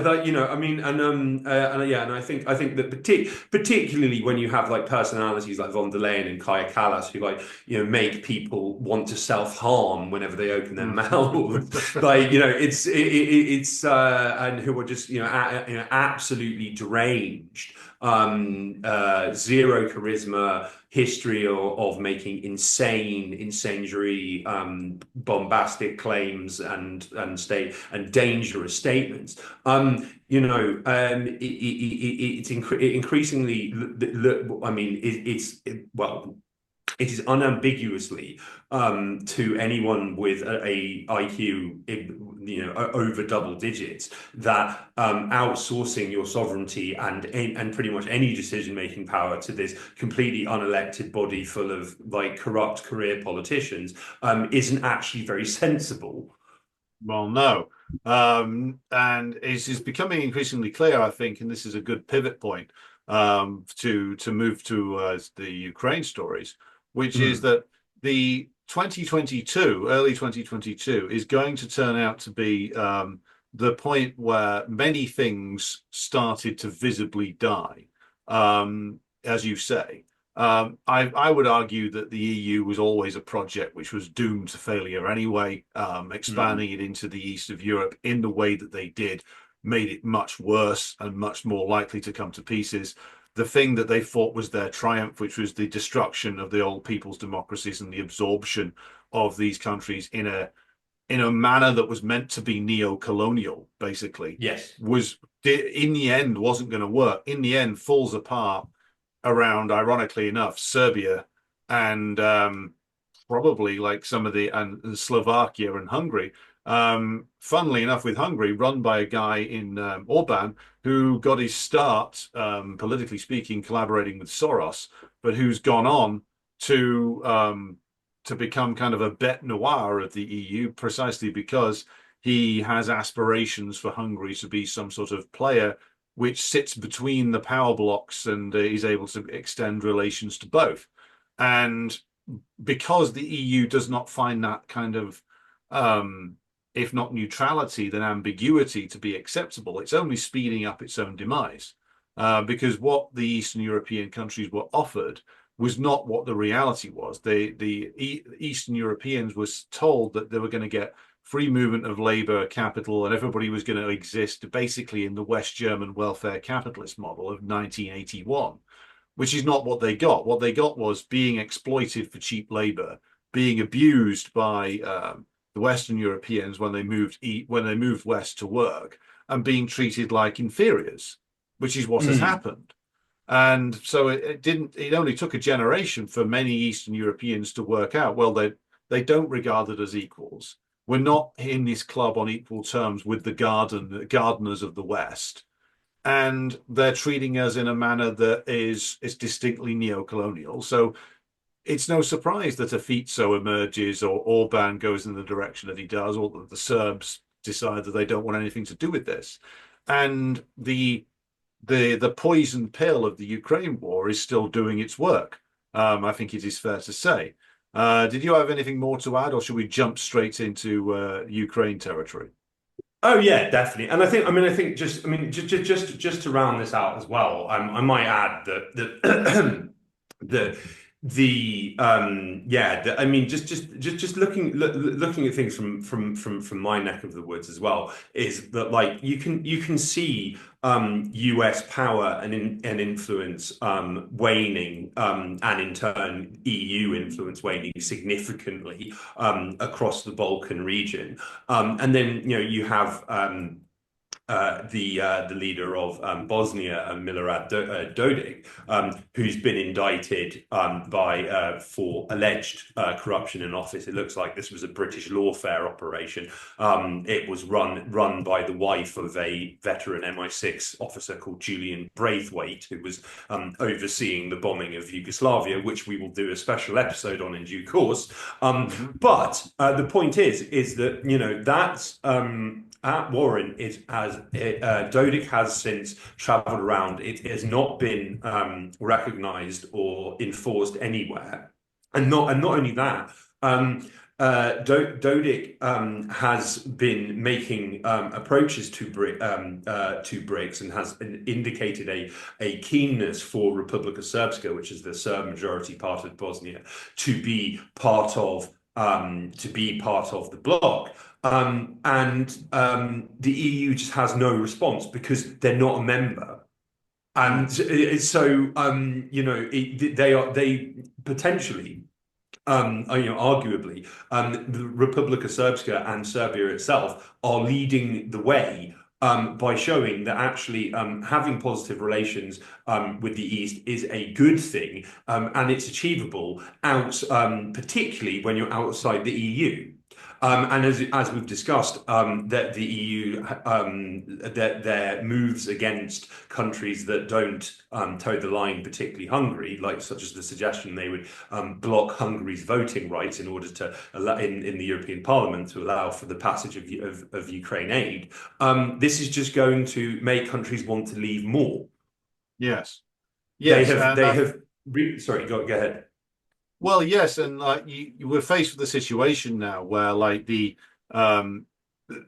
think that particularly when you have like personalities like von der Leyen and Kaya Kallas who make people want to self-harm whenever they open their mouths, and who are just absolutely deranged, zero charisma, history of making incendiary, bombastic claims and dangerous statements. It's increasingly. I mean, it is unambiguously to anyone with a IQ, over double digits, that outsourcing your sovereignty and pretty much any decision-making power to this completely unelected body full of like corrupt career politicians isn't actually very sensible. Well, no. And it's becoming increasingly clear, I think, and this is a good pivot point to move to the Ukraine stories, which is Mm. that the 2022, early 2022, is going to turn out to be the point where many things started to visibly die, as you say. I would argue that the EU was always a project which was doomed to failure anyway. Mm. Expanding it into the east of Europe in the way that they did made it much worse and much more likely to come to pieces. The thing that they thought was their triumph, which was the destruction of the old people's democracies and the absorption of these countries in a manner that was meant to be neo-colonial, basically, Yes. was in the end wasn't going to work. In the end, falls apart around, ironically enough, Serbia and probably like some of the and Slovakia and Hungary. Funnily enough, with Hungary, run by a guy in Orban who got his start, politically speaking, collaborating with Soros, but who's gone on to become kind of a bête noire of the EU precisely because he has aspirations for Hungary to be some sort of player which sits between the power blocks and is able to extend relations to both. And because the EU does not find that kind of, if not neutrality, then ambiguity to be acceptable, it's only speeding up its own demise. Because what the Eastern European countries were offered was not what the reality was. The Eastern Europeans was told that they were going to get free movement of labor, capital, and everybody was going to exist basically in the West German welfare capitalist model of 1981, which is not what they got. What they got was being exploited for cheap labor, being abused by the Western Europeans when they moved west to work, and being treated like inferiors, which is what has Mm. happened. And so it didn't. It only took a generation for many Eastern Europeans to work out. Well, they don't regard it as equals. We're not in this club on equal terms with the gardeners of the West, and they're treating us in a manner that is distinctly neo-colonial. So it's no surprise that a Fico emerges or Orban goes in the direction that he does, or that the Serbs decide that they don't want anything to do with this. And the poison pill of the Ukraine war is still doing its work. I think it is fair to say. Did you have anything more to add, or should we jump straight into Ukraine territory? Oh yeah, definitely. And I think just to round this out as well, I might add that the I mean just looking at things from my neck of the woods as well, is that like you can see US power and influence waning, and in turn EU influence waning significantly across the Balkan region. And then you have the leader of Bosnia, Milorad Dodik, who's been indicted for alleged corruption in office. It looks like this was a British lawfare operation. It was run by the wife of a veteran MI6 officer called Julian Braithwaite, who was overseeing the bombing of Yugoslavia, which we will do a special episode on in due course. Mhm. But the point is that that's at Warren, it has Dodik has since travelled around. It has not been recognised or enforced anywhere, and not only that. Dodik has been making approaches to BRICS, and has indicated a keenness for Republika Srpska, which is the Serb majority part of Bosnia, to be part of the bloc. And the EU just has no response because they're not a member. And Mm. so, they potentially, arguably, the Republika Srpska and Serbia itself are leading the way by showing that actually having positive relations with the East is a good thing, and it's achievable particularly when you're outside the EU. And as we've discussed, that the EU that their moves against countries that don't toe the line, particularly Hungary, like such as the suggestion they would block Hungary's voting rights in order to allow, in the European Parliament to allow for the passage of Ukraine aid. This is just going to make countries want to leave more. Yes, They yes, have and they have. Sorry, go ahead. well, yes, and like you were faced with a situation now where like the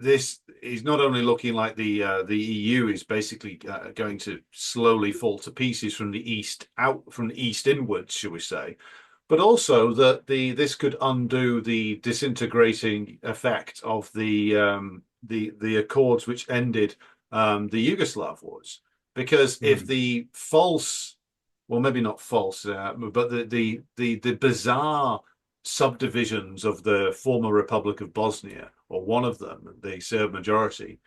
this is not only looking like the EU is basically going to slowly fall to pieces from the east out from the east inwards, shall we say, but also that the this could undo the disintegrating effect of the accords which ended the Yugoslav wars. Because if the false, well, maybe not false, but the bizarre subdivisions of the former Republic of Bosnia, or one of them, the Serb majority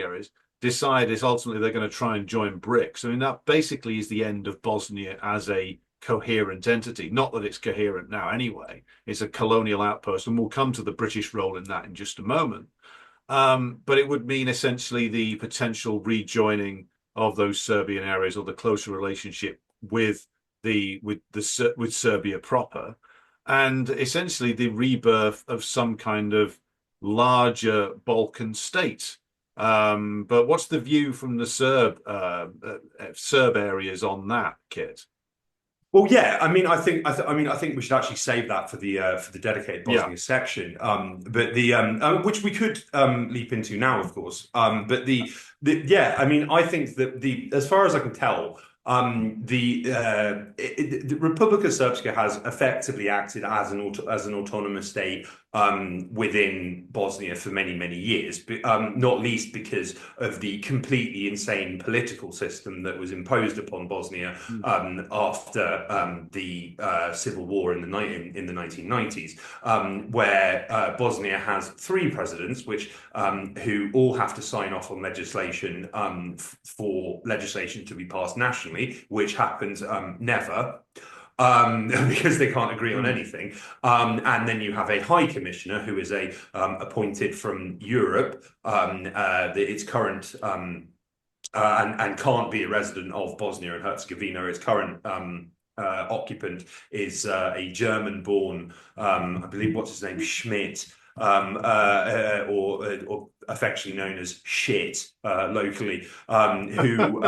areas, decide is ultimately they're going to try and join BRICS. I mean, that basically is the end of Bosnia as a coherent entity. Not that it's coherent now anyway. It's a colonial outpost, and we'll come to the British role in that in just a moment. But it would mean essentially the potential rejoining of those Serbian areas or the closer relationship with with Serbia proper, and essentially the rebirth of some kind of larger Balkan state. But what's the view from the Serb areas on that, Kit? Well, yeah, I mean, I think we should actually save that for the dedicated Yeah, Bosnia section. But the which we could leap into now, of course. But yeah, I mean, I think that the as far as I can tell, the Republika Srpska has effectively acted as an autonomous state within Bosnia for many years, but, not least because of the completely insane political system that was imposed upon Bosnia after the civil war in the 1990s, where Bosnia has three presidents, which who all have to sign off on legislation for legislation to be passed nationally, which happens never. Because they can't agree on anything. And then you have a high commissioner who is appointed from Europe, its current and can't be a resident of Bosnia and Herzegovina. Its current occupant is a German-born, I believe, what's his name, Schmidt, or affectionately known as Shit locally, who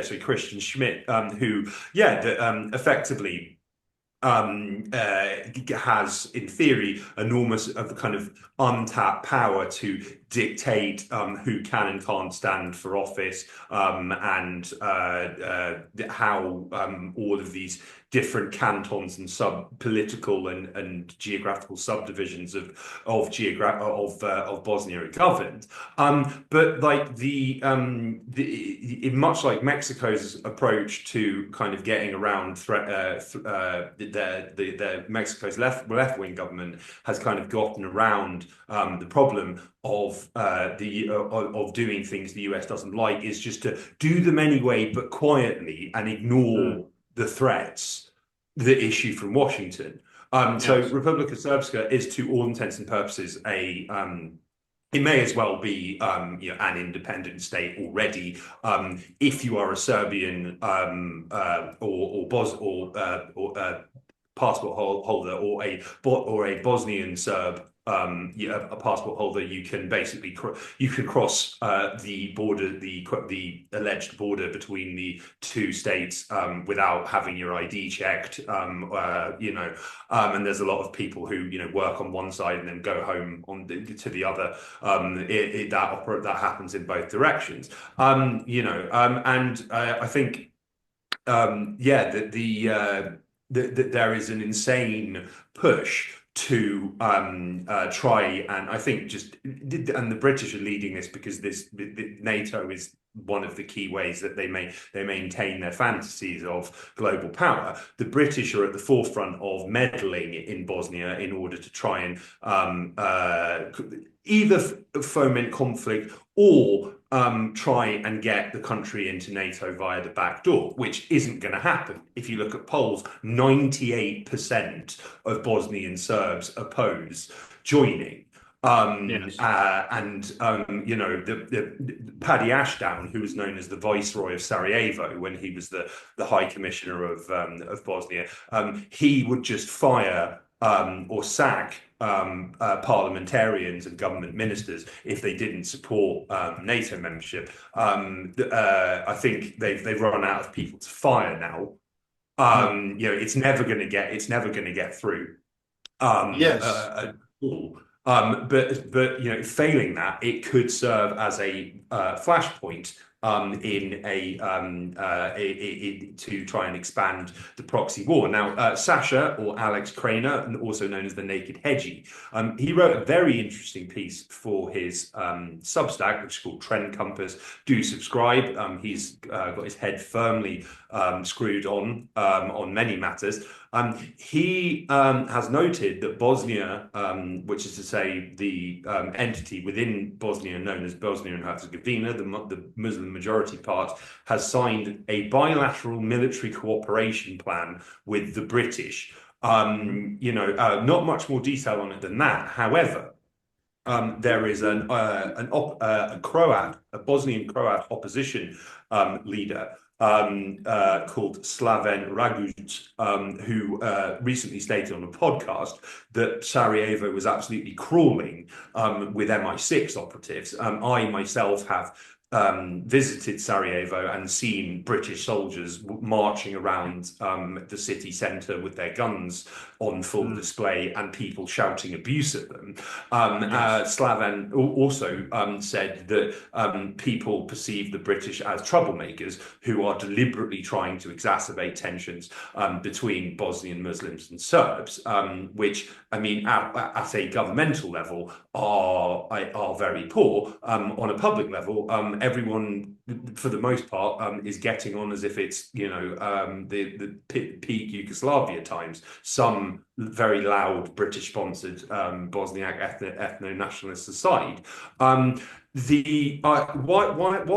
sorry, Christian Schmidt, who effectively has, in theory, enormous of kind of untapped power to dictate who can and can't stand for office, and how all of these different cantons and sub-political and geographical subdivisions of Bosnia are governed. But like much like Mexico's approach to kind of getting around the Mexico's left-wing government has kind of gotten around the problem of doing things the US doesn't like, is just to do them anyway, but quietly, and ignore the threats that issue from Washington. So Republika Srpska is, to all intents and purposes, it may as well be an independent state already. If you are a Serbian passport holder, or a Bosnian Serb, a passport holder, you can basically cross the border, the alleged border between the two states without having your ID checked. And there's a lot of people who work on one side and then go home to the other. That happens in both directions. And I think that there is an insane push to try, and I think and the British are leading this, because NATO is one of the key ways that they maintain their fantasies of global power. The British are at the forefront of meddling in Bosnia in order to try and either foment conflict or try and get the country into NATO via the back door, which isn't going to happen. If you look at polls, 98% of Bosnian Serbs oppose joining. Yes. You know, the Paddy Ashdown, who was known as the Viceroy of Sarajevo when he was the High Commissioner of Bosnia, he would just fire or sack parliamentarians and government ministers if they didn't support NATO membership. I think they've run out of people to fire now. You know, it's never going to get through. Yes. At all. But you know, failing that, it could serve as a flashpoint to try and expand the proxy war. Now, Sasha, or Alex Craner, also known as the Naked Hedgie, he wrote a very interesting piece for his Substack, which is called Trend Compass. Do subscribe. He's got his head firmly screwed on many matters. He has noted that Bosnia, which is to say the entity within Bosnia known as Bosnia and Herzegovina, the Muslim majority part, has signed a bilateral military cooperation plan with the British. You know, not much more detail on it than that. However, there is a Bosnian Croat opposition leader called Slaven Raguc, who recently stated on a podcast that Sarajevo was absolutely crawling with MI6 operatives. I myself have visited Sarajevo and seen British soldiers marching around the city centre with their guns on full display and people shouting abuse at them. Slaven also said that people perceive the British as troublemakers who are deliberately trying to exacerbate tensions between Bosnian Muslims and Serbs, which, I mean, at a governmental level are very poor. On a public level, everyone, for the most part, is getting on as if it's, you know, the peak Yugoslavia times. Some very loud British-sponsored Bosniak ethno-nationalists aside. What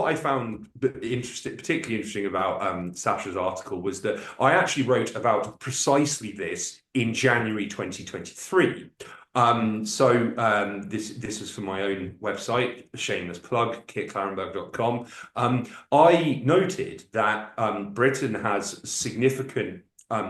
I found particularly interesting about Sasha's article was that I actually wrote about precisely this in January 2023. This was for my own website, shameless plug, kitklarenberg.com. I noted that Britain has significant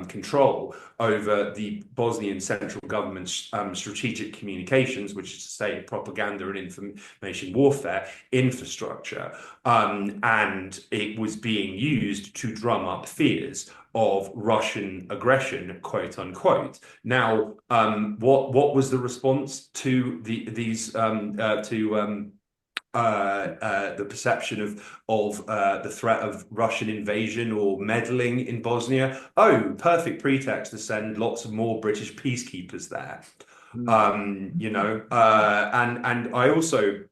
control over the Bosnian central government's strategic communications, which is to say propaganda and information warfare infrastructure. And it was being used to drum up fears of Russian aggression, quote unquote. Now, what was the response to the perception of the threat of Russian invasion or meddling in Bosnia? Oh, perfect pretext to send lots of more British peacekeepers there. You know, and I also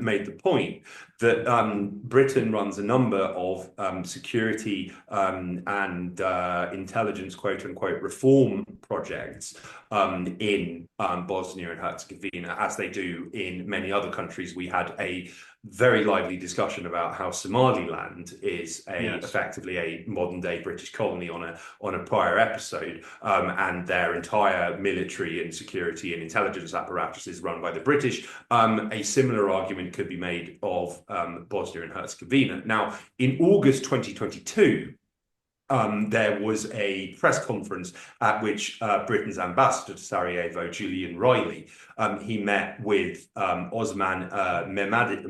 made the point that Britain runs a number of security and intelligence, quote unquote, reform projects in Bosnia and Herzegovina, as they do in many other countries. We had a very lively discussion about how Somaliland is effectively a modern day British colony on a prior episode, and their entire military and security and intelligence apparatus is run by the British. A similar argument could be made of Bosnia and Herzegovina. Now, in August 2022, there was a press conference at which Britain's ambassador to Sarajevo, Julian Riley, he met with Osman Memadic,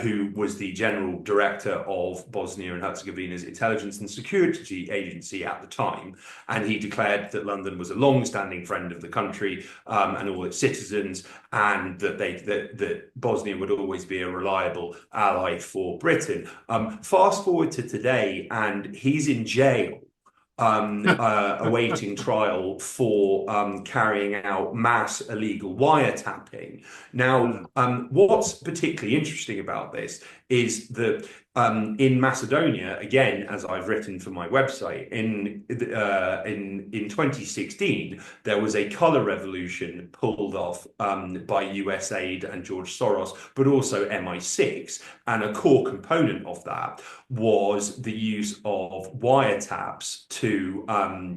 who was the general director of Bosnia and Herzegovina's intelligence and security agency at the time, and he declared that London was a long-standing friend of the country and all its citizens, and that Bosnia would always be a reliable ally for Britain. Fast forward to today, and he's in jail awaiting trial for carrying out mass illegal wiretapping. Now, what's particularly interesting about this is that in Macedonia, again, as I've written for my website, in 2016, there was a color revolution pulled off by US aid and George Soros, but also MI6, and a core component of that was the use of wiretaps to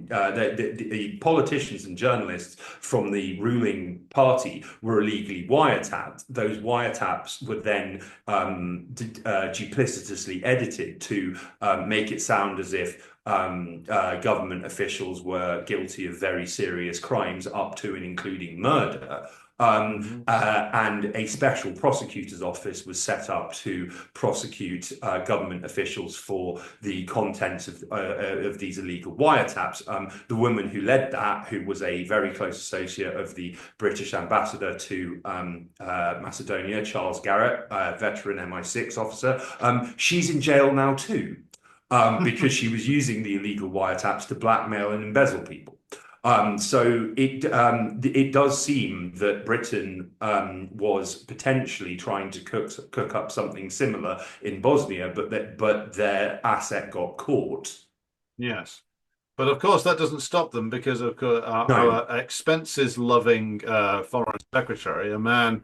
the politicians and journalists from the ruling party were illegally wiretapped. Those wiretaps were then duplicitously edited to make it sound as if government officials were guilty of very serious crimes up to and including murder. And a special prosecutor's office was set up to prosecute government officials for the contents of these illegal wiretaps. The woman who led that, who was a very close associate of the British ambassador to Macedonia, Charles Garrett, veteran MI6 officer, she's in jail now too, because she was using the illegal wiretaps to blackmail and embezzle people. So it does seem that Britain was potentially trying to cook up something similar in Bosnia, but their asset got caught. Yes. But of course, that doesn't stop them because of course, No. our expenses-loving foreign secretary, a man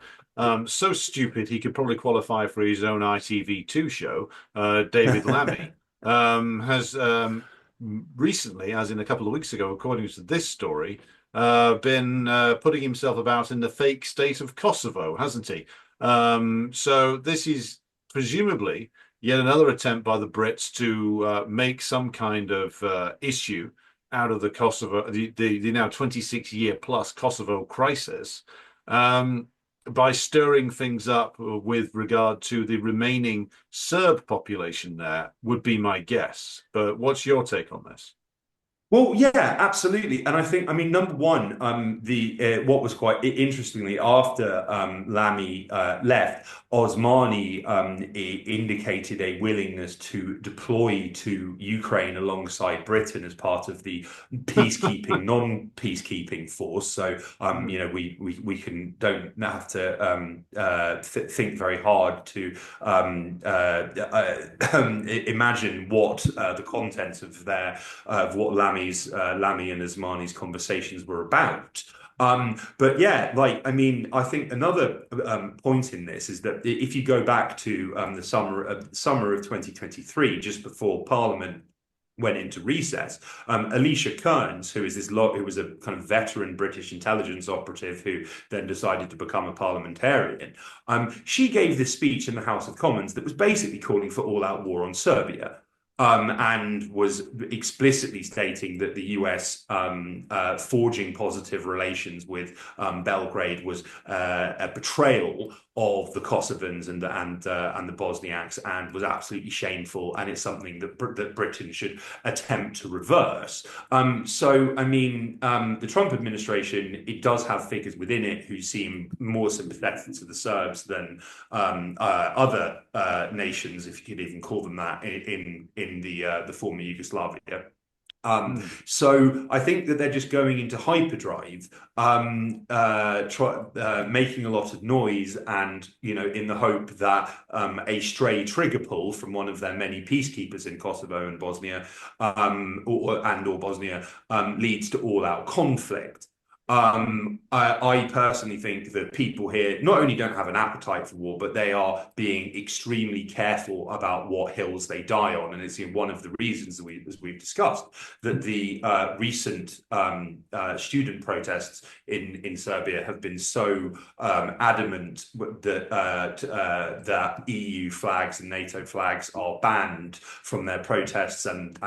so stupid he could probably qualify for his own ITV2 show, David Lammy, has recently, as in a couple of weeks ago, according to this story, been putting himself about in the fake state of Kosovo, hasn't he? So this is presumably yet another attempt by the Brits to make some kind of issue out of the Kosovo, the now 26-year plus Kosovo crisis, by stirring things up with regard to the remaining Serb population there, would be my guess. But what's your take on this? Well, yeah, absolutely, and I think, I mean, number one, what was quite interestingly after Lamy left, Osmani indicated a willingness to deploy to Ukraine alongside Britain as part of the peacekeeping, non-peacekeeping force. So, you know, we don't have to think very hard to imagine what the contents of what Lamy and Osmani's conversations were about. But yeah, like, I mean, I think another point in this is that if you go back to the summer of 2023, just before Parliament went into recess, Alicia Kearns, who was a kind of veteran British intelligence operative who then decided to become a parliamentarian, she gave this speech in the House of Commons that was basically calling for all-out war on Serbia. And was explicitly stating that the US forging positive relations with Belgrade was a betrayal of the Kosovans and the Bosniaks, and was absolutely shameful, and it's something that Britain should attempt to reverse. So, I mean, the Trump administration, it does have figures within it who seem more sympathetic to the Serbs than other nations, if you could even call them that, in the former Yugoslavia. So I think that they're just going into hyperdrive, making a lot of noise, and, you know, in the hope that a stray trigger pull from one of their many peacekeepers in Kosovo and Bosnia, or Bosnia, leads to all-out conflict. I personally think that people here not only don't have an appetite for war, but they are being extremely careful about what hills they die on. And it's one of the reasons that as we've discussed, that the recent student protests in Serbia have been so adamant that EU flags and NATO flags are banned from their protests, and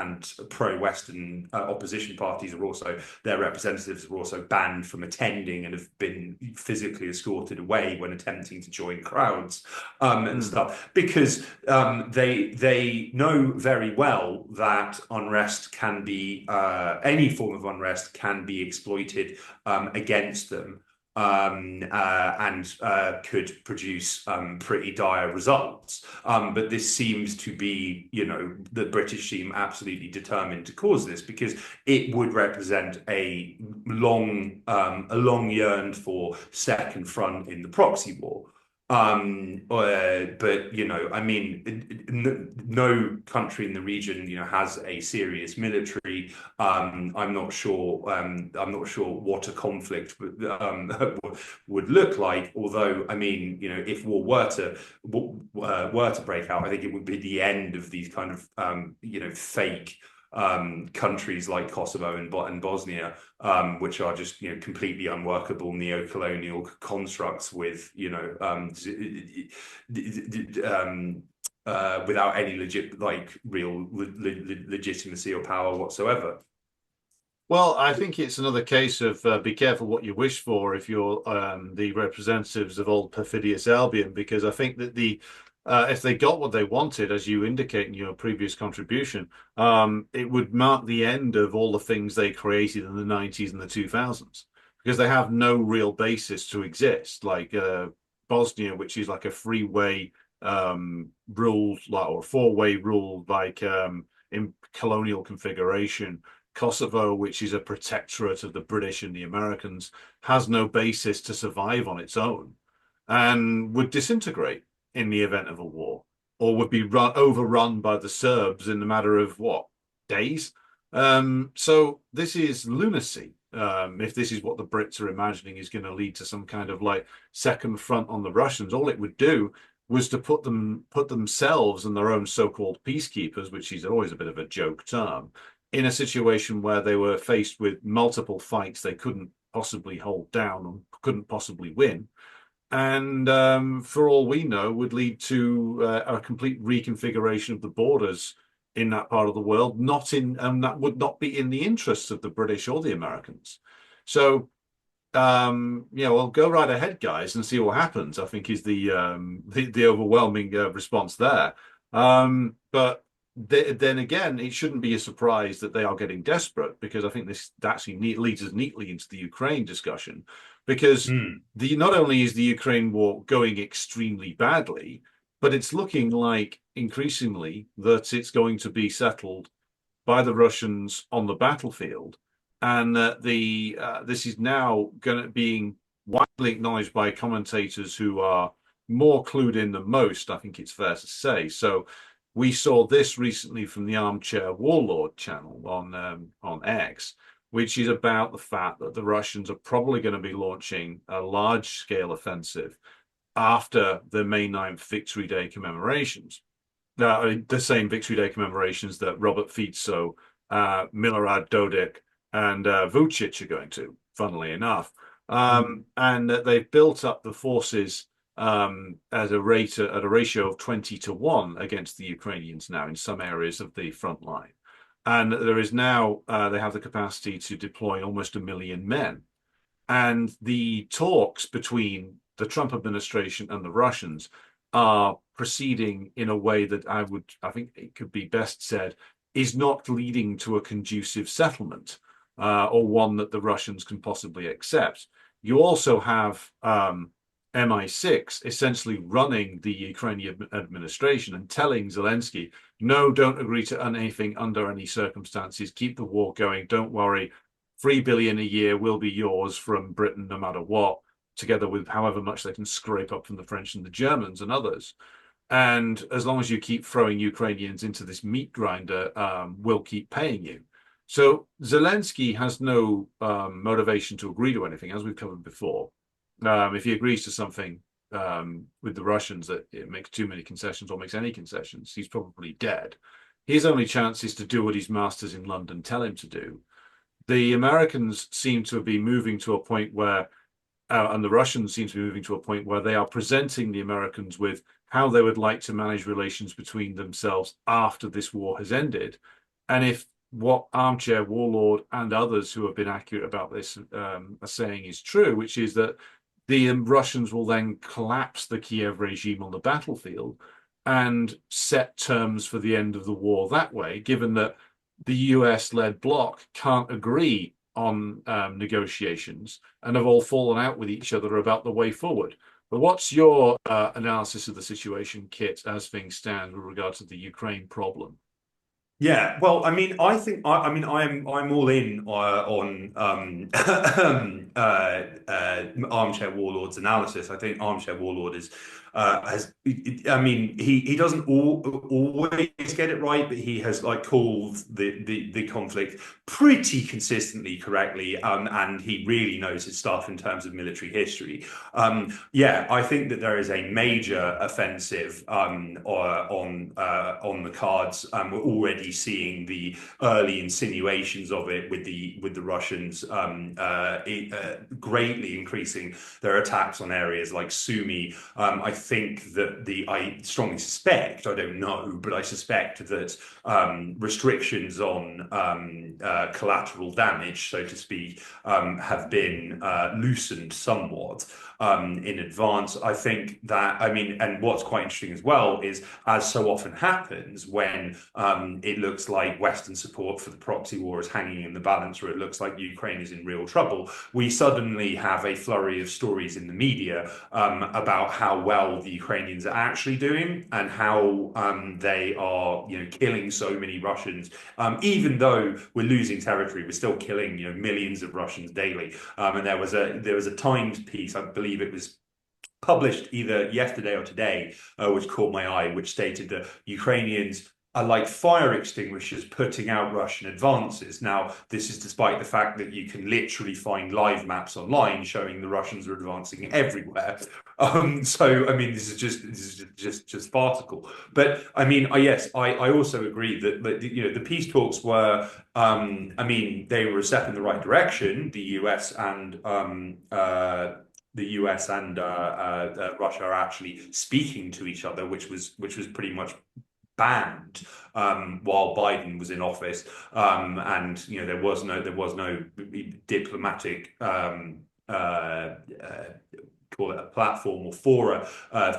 pro-Western opposition parties are also, their representatives are also banned from attending and have been physically escorted away when attempting to join crowds and stuff, because they know very well that unrest can be, any form of unrest can be exploited against them. and could produce pretty dire results. But this seems to be, the British seem absolutely determined to cause this because it would represent a long yearned for second front in the proxy war. But I mean, no country in the region, has a serious military. I'm not sure. I'm not sure what a conflict would look like. Although, I mean, if war were to break out, I think it would be the end of these kind of fake countries like Kosovo and Bosnia, which are just completely unworkable neo-colonial constructs with without any real legitimacy or power whatsoever. Well, I think it's another case of be careful what you wish for if you're the representatives of old perfidious Albion, because I think that if they got what they wanted, as you indicate in your previous contribution, it would mark the end of all the things they created in the 90s and the 2000s, because they have no real basis to exist, like Bosnia, which is like a freeway ruled, like, or four-way ruled, like in colonial configuration. Kosovo, which is a protectorate of the British and the Americans, has no basis to survive on its own and would disintegrate in the event of a war, or would be overrun by the Serbs in a matter of what, days? So this is lunacy. If this is what the Brits are imagining is going to lead to some kind of like second front on the Russians, all it would do was to put themselves and their own so-called peacekeepers, which is always a bit of a joke term, in a situation where they were faced with multiple fights they couldn't possibly hold down and couldn't possibly win. And for all we know, would lead to a complete reconfiguration of the borders in that part of the world, that would not be in the interests of the British or the Americans. So, well, go right ahead, guys, and see what happens, I think is the overwhelming response there. But then again, it shouldn't be a surprise that they are getting desperate, because I think this actually leads us neatly into the Ukraine discussion, because not only is the Ukraine war going extremely badly, but it's looking like increasingly that it's going to be settled by the Russians on the battlefield, and that this is now going to being widely acknowledged by commentators who are more clued in than most, I think it's fair to say. So we saw this recently from the Armchair Warlord channel on X, which is about the fact that the Russians are probably going to be launching a large-scale offensive after the May 9th Victory Day commemorations. The same Victory Day commemorations that Robert Fico, Milorad Dodik, and Vucic are going to, funnily enough. And they've built up the forces at a ratio of 20-1 against the Ukrainians now in some areas of the front line. And there is now, they have the capacity to deploy almost 1 million men. And the talks between the Trump administration and the Russians are proceeding in a way that I think it could be best said, is not leading to a conducive settlement, or one that the Russians can possibly accept. You also have MI6 essentially running the Ukrainian administration and telling Zelensky, no, don't agree to anything under any circumstances. Keep the war going. Don't worry. 3 billion a year will be yours from Britain, no matter what, together with however much they can scrape up from the French and the Germans and others. And as long as you keep throwing Ukrainians into this meat grinder, we'll keep paying you. So Zelensky has no motivation to agree to anything, as we've covered before. If he agrees to something with the Russians that it makes too many concessions or makes any concessions, he's probably dead. His only chance is to do what his masters in London tell him to do. The Americans seem to be moving to a point where, and the Russians seem to be moving to a point where they are presenting the Americans with how they would like to manage relations between themselves after this war has ended. And if what Armchair Warlord and others who have been accurate about this are saying is true, which is that the Russians will then collapse the Kiev regime on the battlefield and set terms for the end of the war that way, given that the US-led bloc can't agree on negotiations and have all fallen out with each other about the way forward. But what's your analysis of the situation, Kit, as things stand with regard to the Ukraine problem? Yeah, well, I mean, I mean, I'm all in on Armchair Warlord's analysis. I think Armchair Warlord is has. I mean, he doesn't always get it right, but he has like called the conflict pretty consistently correctly, and he really knows his stuff in terms of military history. Yeah, I think that there is a major offensive on the cards. We're already seeing the early insinuations of it with the Russians greatly increasing their attacks on areas like Sumy. I think that I strongly suspect, I don't know, but I suspect that restrictions on collateral damage, so to speak, have been loosened somewhat in advance. I think that, I mean, and what's quite interesting as well is, as so often happens when it looks like Western support for the proxy war is hanging in the balance, or it looks like Ukraine is in real trouble, we suddenly have a flurry of stories in the media about how well the Ukrainians are actually doing and how they are, killing so many Russians. Even though we're losing territory, we're still killing, millions of Russians daily. And there was a Times piece, I believe it was published either yesterday or today, which caught my eye, which stated that Ukrainians are like fire extinguishers putting out Russian advances. Now, this is despite the fact that you can literally find live maps online showing the Russians are advancing everywhere. So, I mean, this is just farcical. But I mean, yes, I also agree that the peace talks were, I mean, they were a step in the right direction. The US and Russia are actually speaking to each other, which was pretty much banned while Biden was in office, and there was no diplomatic call it a platform or fora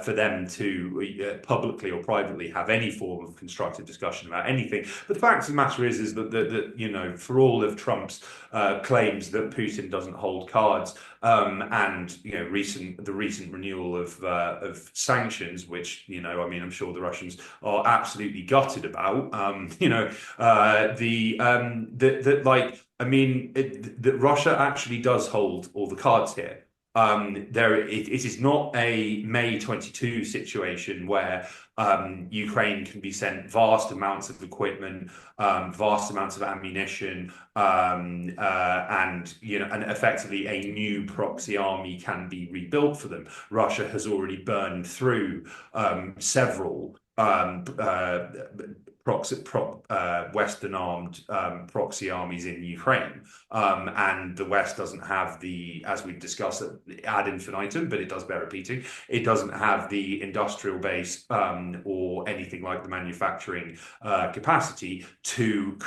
for them to publicly or privately have any form of constructive discussion about anything. But the fact of the matter is that for all of Trump's claims that Putin doesn't hold cards, and the recent renewal of sanctions, which I mean, I'm sure the Russians are absolutely gutted about. That Russia actually does hold all the cards here. It is not a May 22 situation where Ukraine can be sent vast amounts of equipment, vast amounts of ammunition, and effectively a new proxy army can be rebuilt for them. Russia has already burned through several Western armed proxy armies in Ukraine. And the West doesn't have as we've discussed ad infinitum, but it does bear repeating, it doesn't have the industrial base or anything like the manufacturing capacity to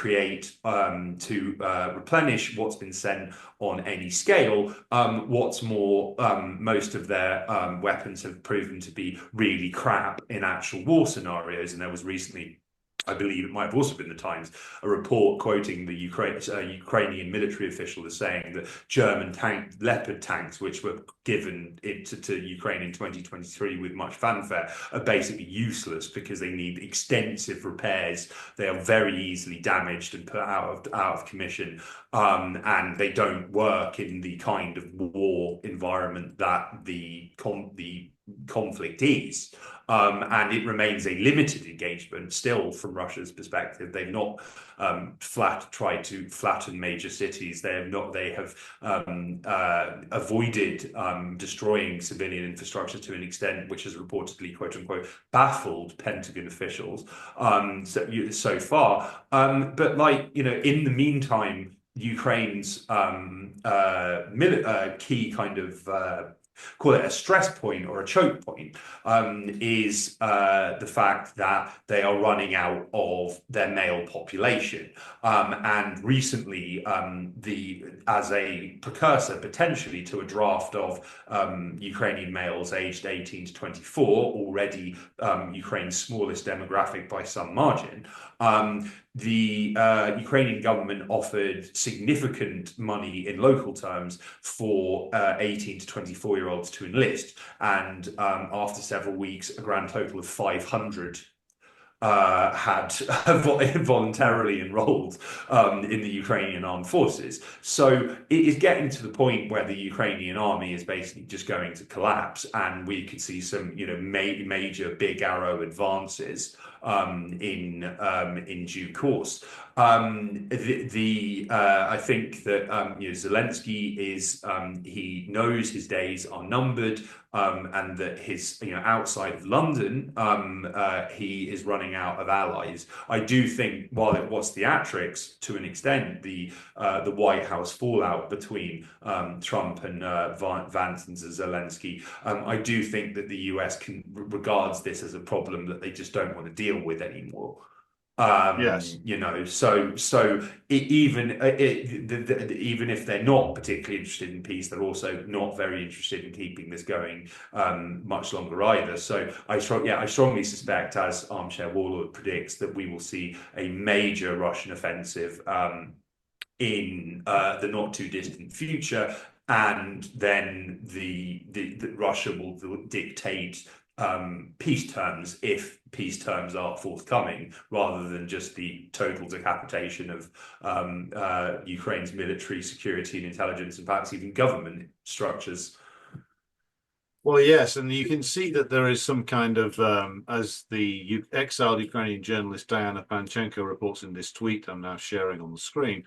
replenish what's been sent on any scale. What's more, most of their weapons have proven to be really crap in actual war scenarios. And there was recently, I believe it might have also been the Times, a report quoting the Ukrainian military official as saying that German Leopard tanks, which were given to Ukraine in 2023 with much fanfare, are basically useless because they need extensive repairs. They are very easily damaged and put out of commission, and they don't work in the kind of war environment that the conflict is. And it remains a limited engagement still from Russia's perspective. They've not tried to flatten major cities. They have avoided destroying civilian infrastructure to an extent which has reportedly, quote unquote, baffled Pentagon officials so far. But in the meantime, Ukraine's key kind of call it a stress point or a choke point, is the fact that they are running out of their male population. And recently, as a precursor potentially to a draft of Ukrainian males aged 18 to 24, already Ukraine's smallest demographic by some margin, the Ukrainian government offered significant money in local terms for 18 to 24-year-olds to enlist. And after several weeks, a grand total of 500 had voluntarily enrolled in the Ukrainian armed forces. So it is getting to the point where the Ukrainian army is basically just going to collapse, and we could see some, major big arrow advances in due course. I think that Zelensky is he knows his days are numbered, and that his outside of London he is running out of allies. I do think, while it was theatrics to an extent, the White House fallout between Trump and Vance and Zelensky, I do think that the US regards this as a problem that they just don't want to deal with anymore. Yes. Even if they're not particularly interested in peace, they're also not very interested in keeping this going much longer either. So I strongly suspect, as Armchair Warlord predicts, that we will see a major Russian offensive in the not too distant future, and then the Russia will dictate peace terms, if peace terms are forthcoming, rather than just the total decapitation of Ukraine's military, security, and intelligence, and perhaps even government structures. Well, yes, and you can see that there is some kind of, as the exiled Ukrainian journalist Diana Panchenko reports in this tweet I'm now sharing on the screen,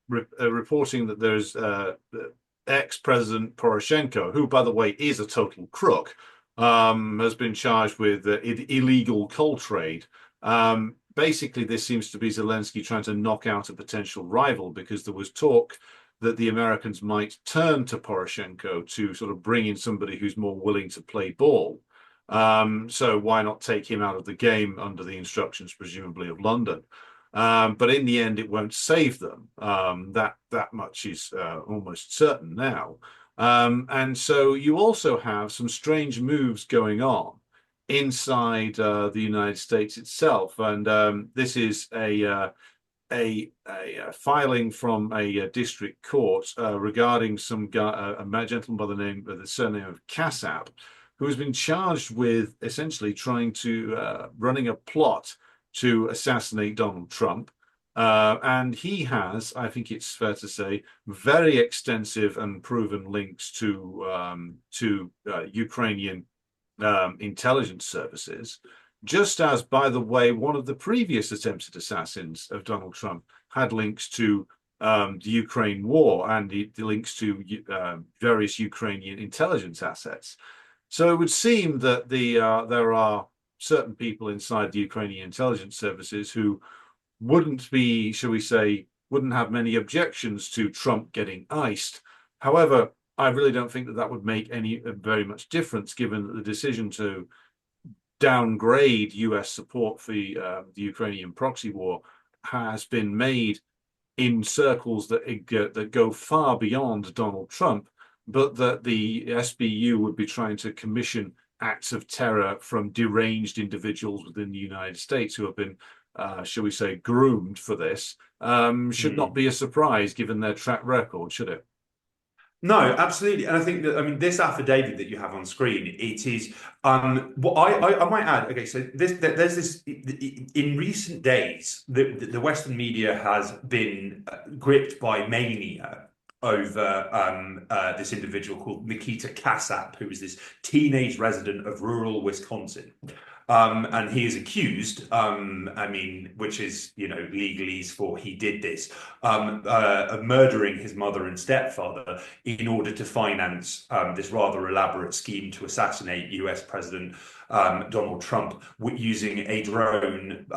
reporting that there's ex-President Poroshenko, who, by the way, is a total crook, has been charged with illegal coal trade. Basically, this seems to be Zelensky trying to knock out a potential rival, because there was talk that the Americans might turn to Poroshenko to sort of bring in somebody who's more willing to play ball. So why not take him out of the game under the instructions, presumably, of London? But in the end, it won't save them. That much is almost certain now. And so you also have some strange moves going on inside the United States itself. And this is a filing from a district court regarding some guy, a gentleman by the surname of Kassab, who has been charged with essentially trying to running a plot to assassinate Donald Trump. And he has, I think it's fair to say, very extensive and proven links to Ukrainian intelligence services. Just as, by the way, one of the previous attempted assassins of Donald Trump had links to the Ukraine war, and the links to various Ukrainian intelligence assets. So it would seem that there are certain people inside the Ukrainian intelligence services who wouldn't be, shall we say, wouldn't have many objections to Trump getting iced. However, I really don't think that would make any very much difference, given that the decision to downgrade US support for the Ukrainian proxy war has been made in circles that go far beyond Donald Trump, but that the SBU would be trying to commission acts of terror from deranged individuals within the United States who have been, shall we say, groomed for this, should not be a surprise given their track record, should it? No, absolutely. And I think that, I mean, this affidavit that you have on screen, it is, what I might add, okay, so there's this, in recent days, the Western media has been gripped by mania over this individual called Nikita Kassab, who is this teenage resident of rural Wisconsin. And he is accused, I mean, which is, legalese for he did this, of murdering his mother and stepfather in order to finance this rather elaborate scheme to assassinate US President Donald Trump using a drone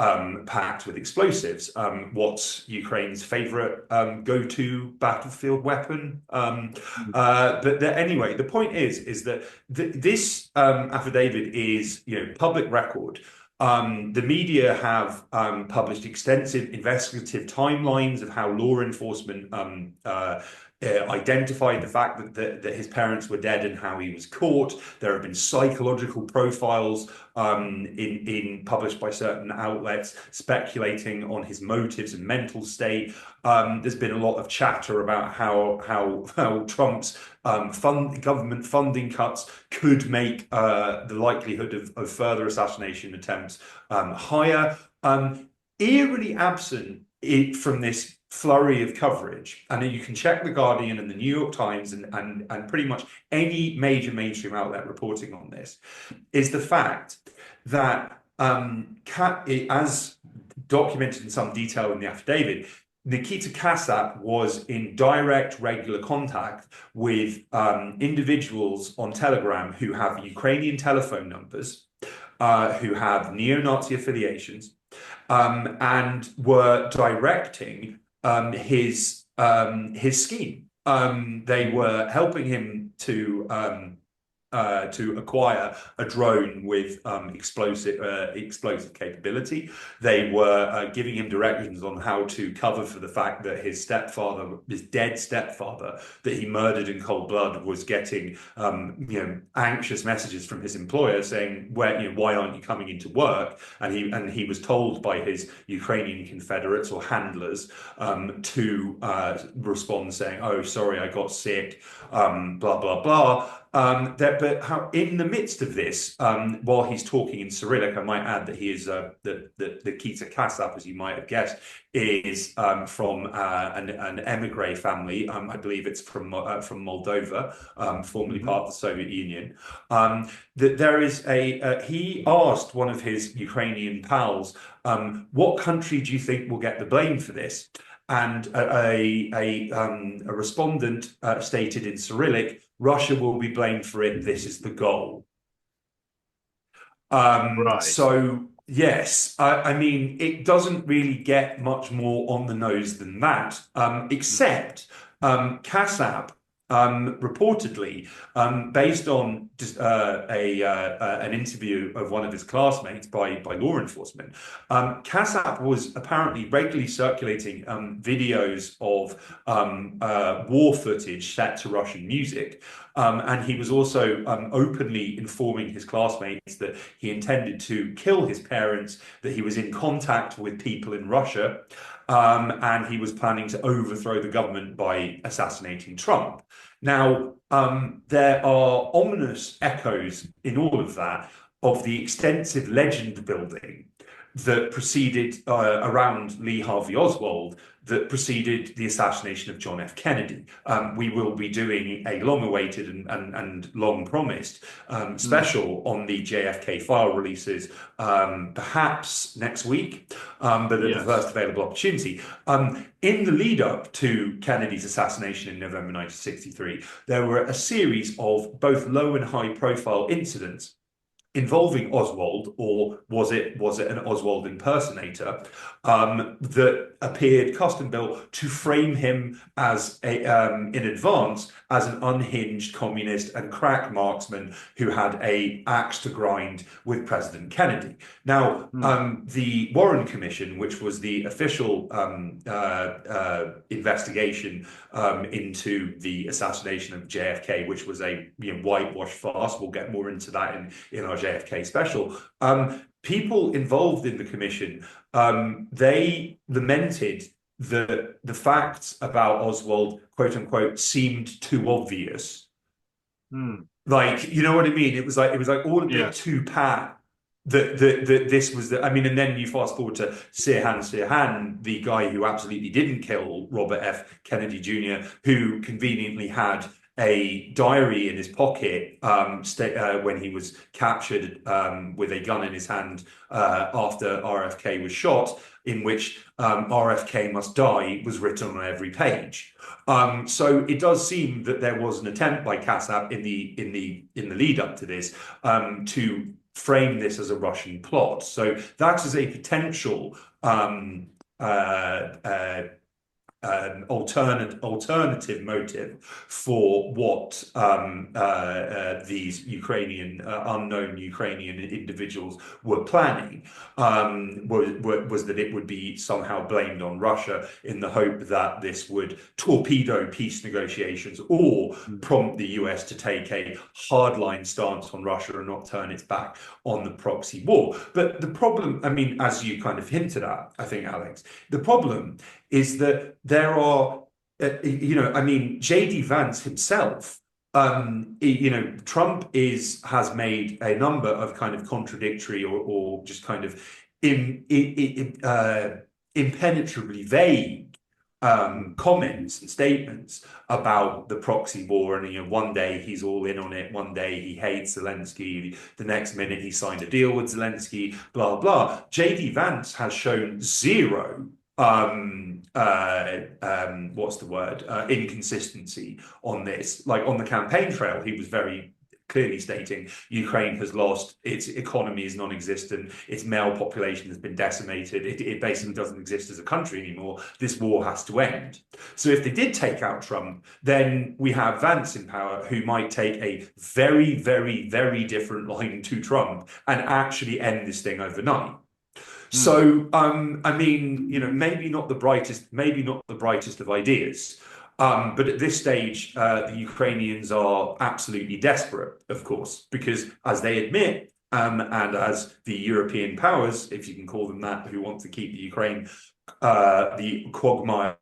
packed with explosives. What's Ukraine's favorite go-to battlefield weapon? Anyway, the point is that this affidavit is, public record. The media have published extensive investigative timelines of how law enforcement identified the fact that his parents were dead and how he was caught. There have been psychological profiles in published by certain outlets speculating on his motives and mental state. There's been a lot of chatter about how Trump's government funding cuts could make the likelihood of further assassination attempts higher. Eerily absent from this flurry of coverage, and you can check the Guardian and the New York Times and pretty much any major mainstream outlet reporting on this, is the fact that as documented in some detail in the affidavit, Nikita Kasap was in direct, regular contact with individuals on Telegram who have Ukrainian telephone numbers, who have neo-Nazi affiliations, and were directing his scheme. They were helping him to acquire a drone with explosive capability. They were giving him directions on how to cover for the fact that his dead stepfather, that he murdered in cold blood, was getting anxious messages from his employer saying, why aren't you coming into work? And he was told by his Ukrainian confederates or handlers to respond saying, oh, sorry, I got sick, blah, blah, blah. But how in the midst of this, while he's talking in Cyrillic, I might add that he is the Kita Kasap, as you might have guessed, is from an emigre family. I believe it's from Moldova, formerly part of the Soviet Union. That there is he asked one of his Ukrainian pals, what country do you think will get the blame for this? And a respondent stated in Cyrillic, Russia will be blamed for it. This is the goal. Right. So, yes, I mean, it doesn't really get much more on the nose than that, except Kasap reportedly, based on an interview of one of his classmates by law enforcement, Kasap was apparently regularly circulating videos of war footage set to Russian music. And he was also openly informing his classmates that he intended to kill his parents, that he was in contact with people in Russia, and he was planning to overthrow the government by assassinating Trump. Now, there are ominous echoes in all of that of the extensive legend building that preceded around Lee Harvey Oswald, that preceded the assassination of John F. Kennedy. We will be doing a long-awaited and long-promised special on the JFK file releases, perhaps next week, but at the first available opportunity. In the lead-up to Kennedy's assassination in November 1963, there were a series of both low and high-profile incidents involving Oswald, or was it an Oswald impersonator, that appeared custom built to frame him as in advance as an unhinged communist and crack marksman who had a axe to grind with President Kennedy. Now, the Warren Commission, which was the official investigation into the assassination of JFK, which was a whitewash farce. We'll get more into that in our JFK special. People involved in the commission, they lamented that the facts about Oswald, quote unquote, seemed too obvious. Like, you know what I mean? It was like all a bit too pat. That this was the, I mean, and then you fast forward to Sirhan, the guy who absolutely didn't kill Robert F. Kennedy Jr., who conveniently had a diary in his pocket when he was captured with a gun in his hand after RFK was shot, in which RFK must die was written on every page. So it does seem that there was an attempt by Kasap in the lead up to this to frame this as a Russian plot. So that is a potential alternative motive for what these unknown Ukrainian individuals were planning, was that it would be somehow blamed on Russia in the hope that this would torpedo peace negotiations or prompt the US to take a hardline stance on Russia and not turn its back on the proxy war. But the problem, I mean, as you kind of hinted at, I think, Alex, the problem is that there are, I mean, JD Vance himself, Trump has made a number of kind of contradictory or just kind of impenetrably vague comments and statements about the proxy war. And one day he's all in on it, one day he hates Zelensky, the next minute he signed a deal with Zelensky, blah blah. JD Vance has shown zero what's the word, inconsistency on this. Like on the campaign trail, he was very clearly stating Ukraine has lost, its economy is non-existent, its male population has been decimated, it basically doesn't exist as a country anymore, this war has to end. So if they did take out Trump, then we have Vance in power, who might take a very, very, very different line to Trump and actually end this thing overnight. So, I mean, maybe not the brightest of ideas. But at this stage, the Ukrainians are absolutely desperate, of course, because as they admit, and as the European powers, if you can call them that, who want to keep the quagmire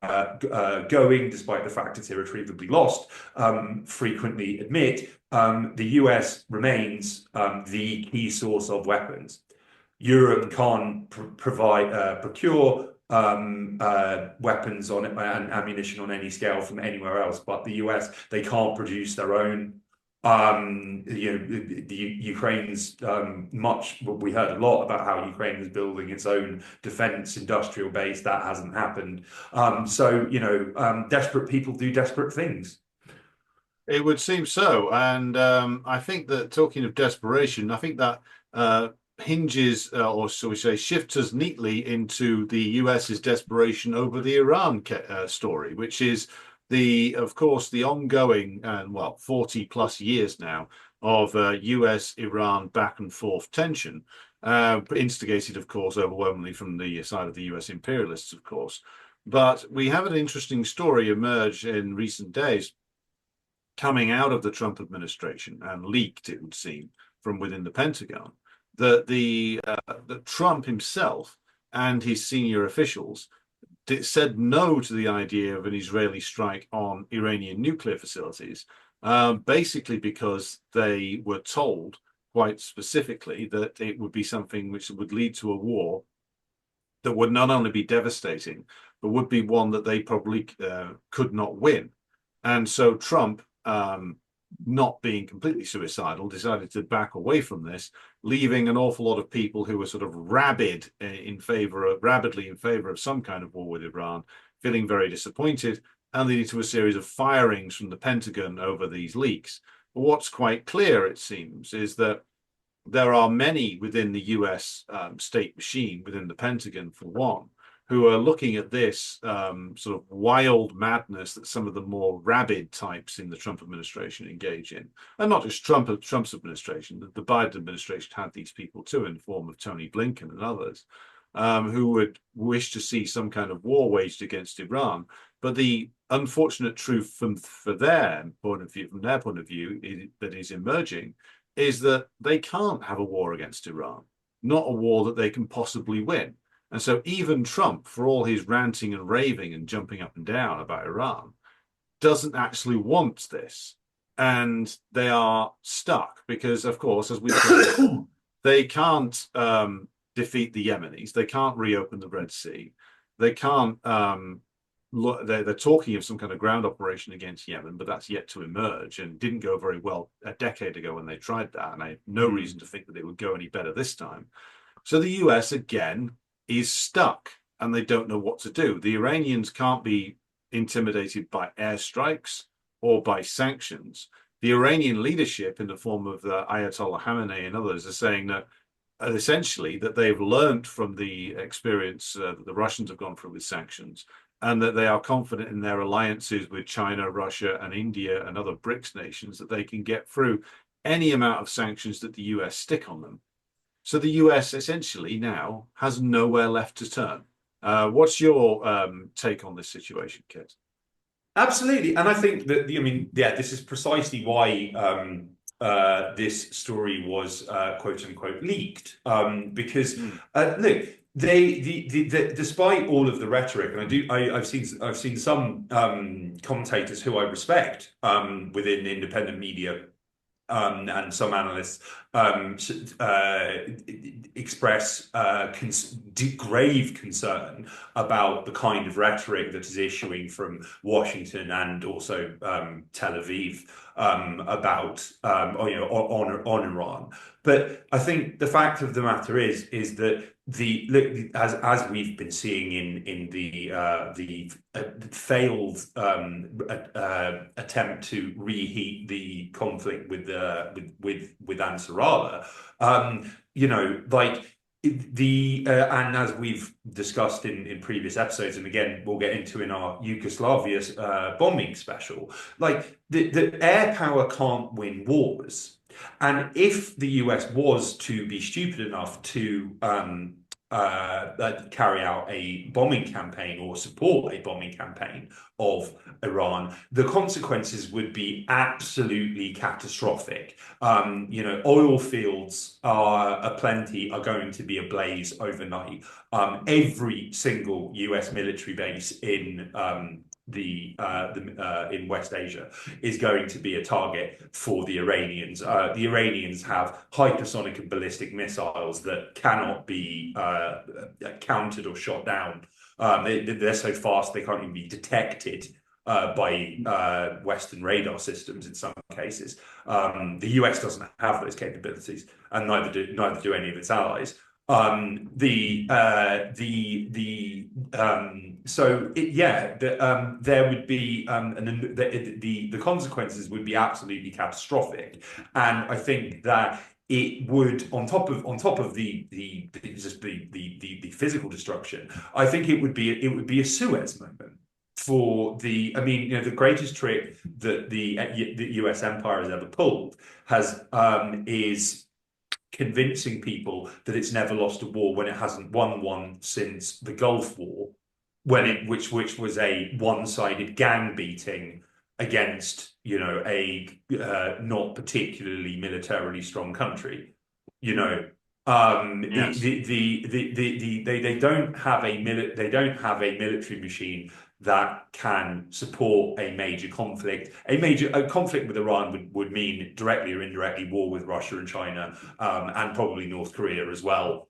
going, despite the fact it's irretrievably lost, frequently admit, the US remains the key source of weapons. Europe can't procure weapons and ammunition on any scale from anywhere else, but the US, they can't produce their own. The Ukraine's we heard a lot about how Ukraine was building its own defense industrial base. That hasn't happened. Desperate people do desperate things. It would seem so. And I think that, talking of desperation, I think that hinges, or shall we say, shifts us neatly into the US's desperation over the Iran story, which is of course, the ongoing, 40 plus years now of US-Iran back and forth tension, instigated, of course, overwhelmingly from the side of the US imperialists, of course. But we have an interesting story emerge in recent days coming out of the Trump administration, and leaked, it would seem, from within the Pentagon, that Trump himself and his senior officials said no to the idea of an Israeli strike on Iranian nuclear facilities, basically because they were told quite specifically that it would be something which would lead to a war that would not only be devastating, but would be one that they probably could not win. And so Trump, not being completely suicidal, decided to back away from this, leaving an awful lot of people who were sort of rabidly in favor of some kind of war with Iran, feeling very disappointed, and leading to a series of firings from the Pentagon over these leaks. But what's quite clear, it seems, is that there are many within the US state machine, within the Pentagon for one, who are looking at this sort of wild madness that some of the more rabid types in the Trump administration engage in. And not just Trump's administration, the Biden administration had these people too, in the form of Tony Blinken and others, who would wish to see some kind of war waged against Iran. But the unfortunate truth from their point of view, that is emerging, is that they can't have a war against Iran, not a war that they can possibly win. And so even Trump, for all his ranting and raving and jumping up and down about Iran, doesn't actually want this. And they are stuck because, of course, as we've said before, they can't defeat the Yemenis. They can't reopen the Red Sea. They can't they're talking of some kind of ground operation against Yemen, but that's yet to emerge and didn't go very well a decade ago when they tried that. And I have no reason to think that it would go any better this time. So the US, again, is stuck and they don't know what to do. The Iranians can't be intimidated by airstrikes or by sanctions. The Iranian leadership, in the form of Ayatollah Khamenei and others, are saying that essentially that they've learned from the experience that the Russians have gone through with sanctions, and that they are confident in their alliances with China, Russia, and India and other BRICS nations that they can get through any amount of sanctions that the US stick on them. So the US essentially now has nowhere left to turn. What's your take on this situation, Kit? Absolutely, and I think that this is precisely why this story was quote unquote leaked, because look, despite all of the rhetoric, and I've seen some commentators who I respect within independent media, and some analysts express grave concern about the kind of rhetoric that is issuing from Washington and also Tel Aviv about on Iran. But I think the fact of the matter is that as we've been seeing in the failed attempt to reheat the conflict with Ansarallah, and as we've discussed in previous episodes, and again we'll get into in our Yugoslavia bombing special, like the air power can't win wars. And if the US was to be stupid enough to carry out a bombing campaign or support a bombing campaign of Iran, the consequences would be absolutely catastrophic. Oil fields are aplenty, are going to be ablaze overnight. Every single US military base in in West Asia is going to be a target for the Iranians. The Iranians have hypersonic and ballistic missiles that cannot be countered or shot down. They're so fast they can't even be detected by Western radar systems in some cases. The US doesn't have those capabilities, and neither do any of its allies. There would be the consequences would be absolutely catastrophic, and I think that it would, on top of the physical destruction, I think it would be a Suez moment for the greatest trick that the US empire has ever pulled is convincing people that it's never lost a war when it hasn't won one since the Gulf War, which was a one-sided gang beating against a not particularly militarily strong country. Yes. They don't have a military machine that can support a major conflict. A conflict with Iran would mean directly or indirectly war with Russia and China, and probably North Korea as well.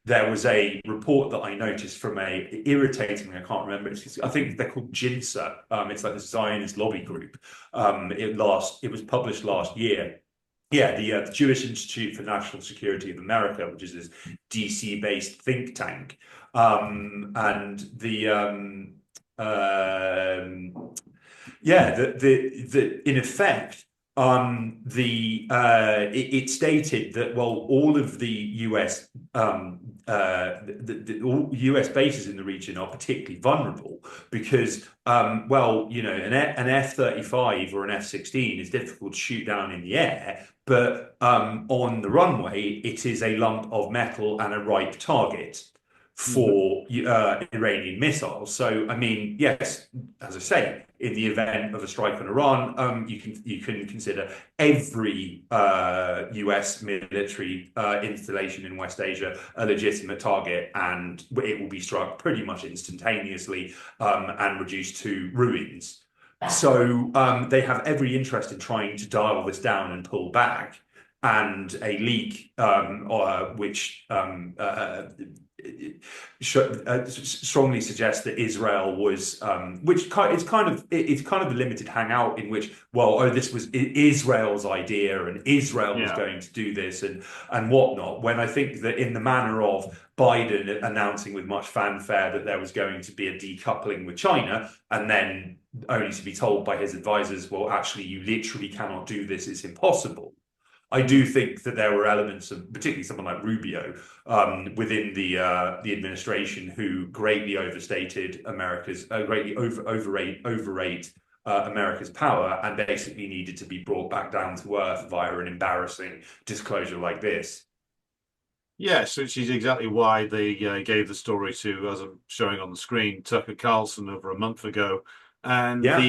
There was a report that I noticed from irritating, I can't remember, I think they're called JINSA. It's like the Zionist lobby group. It was published last year. Yeah, the Jewish Institute for National Security of America, which is this DC-based think tank, in effect, it stated that all of the US all US bases in the region are particularly vulnerable because an F-35 or an F-16 is difficult to shoot down in the air, but on the runway it is a lump of metal and a ripe target for Iranian missiles. So, yes, as I say, in the event of a strike on Iran, you can consider every US military installation in West Asia a legitimate target, and it will be struck pretty much instantaneously and reduced to ruins. So they have every interest in trying to dial this down and pull back. And a leak, which strongly suggests that Israel was, it's kind of a limited hangout in which, this was Israel's idea and Israel was going to do this and whatnot. When I think that in the manner of Biden announcing with much fanfare that there was going to be a decoupling with China, and then only to be told by his advisors, well, actually, you literally cannot do this; it's impossible. I do think that there were elements of, particularly someone like Rubio, within the administration who greatly overstated greatly overrate America's power, and basically needed to be brought back down to earth via an embarrassing disclosure like this. Yes, which is exactly why they gave the story to, as I'm showing on the screen, Tucker Carlson over a month ago, and Yeah.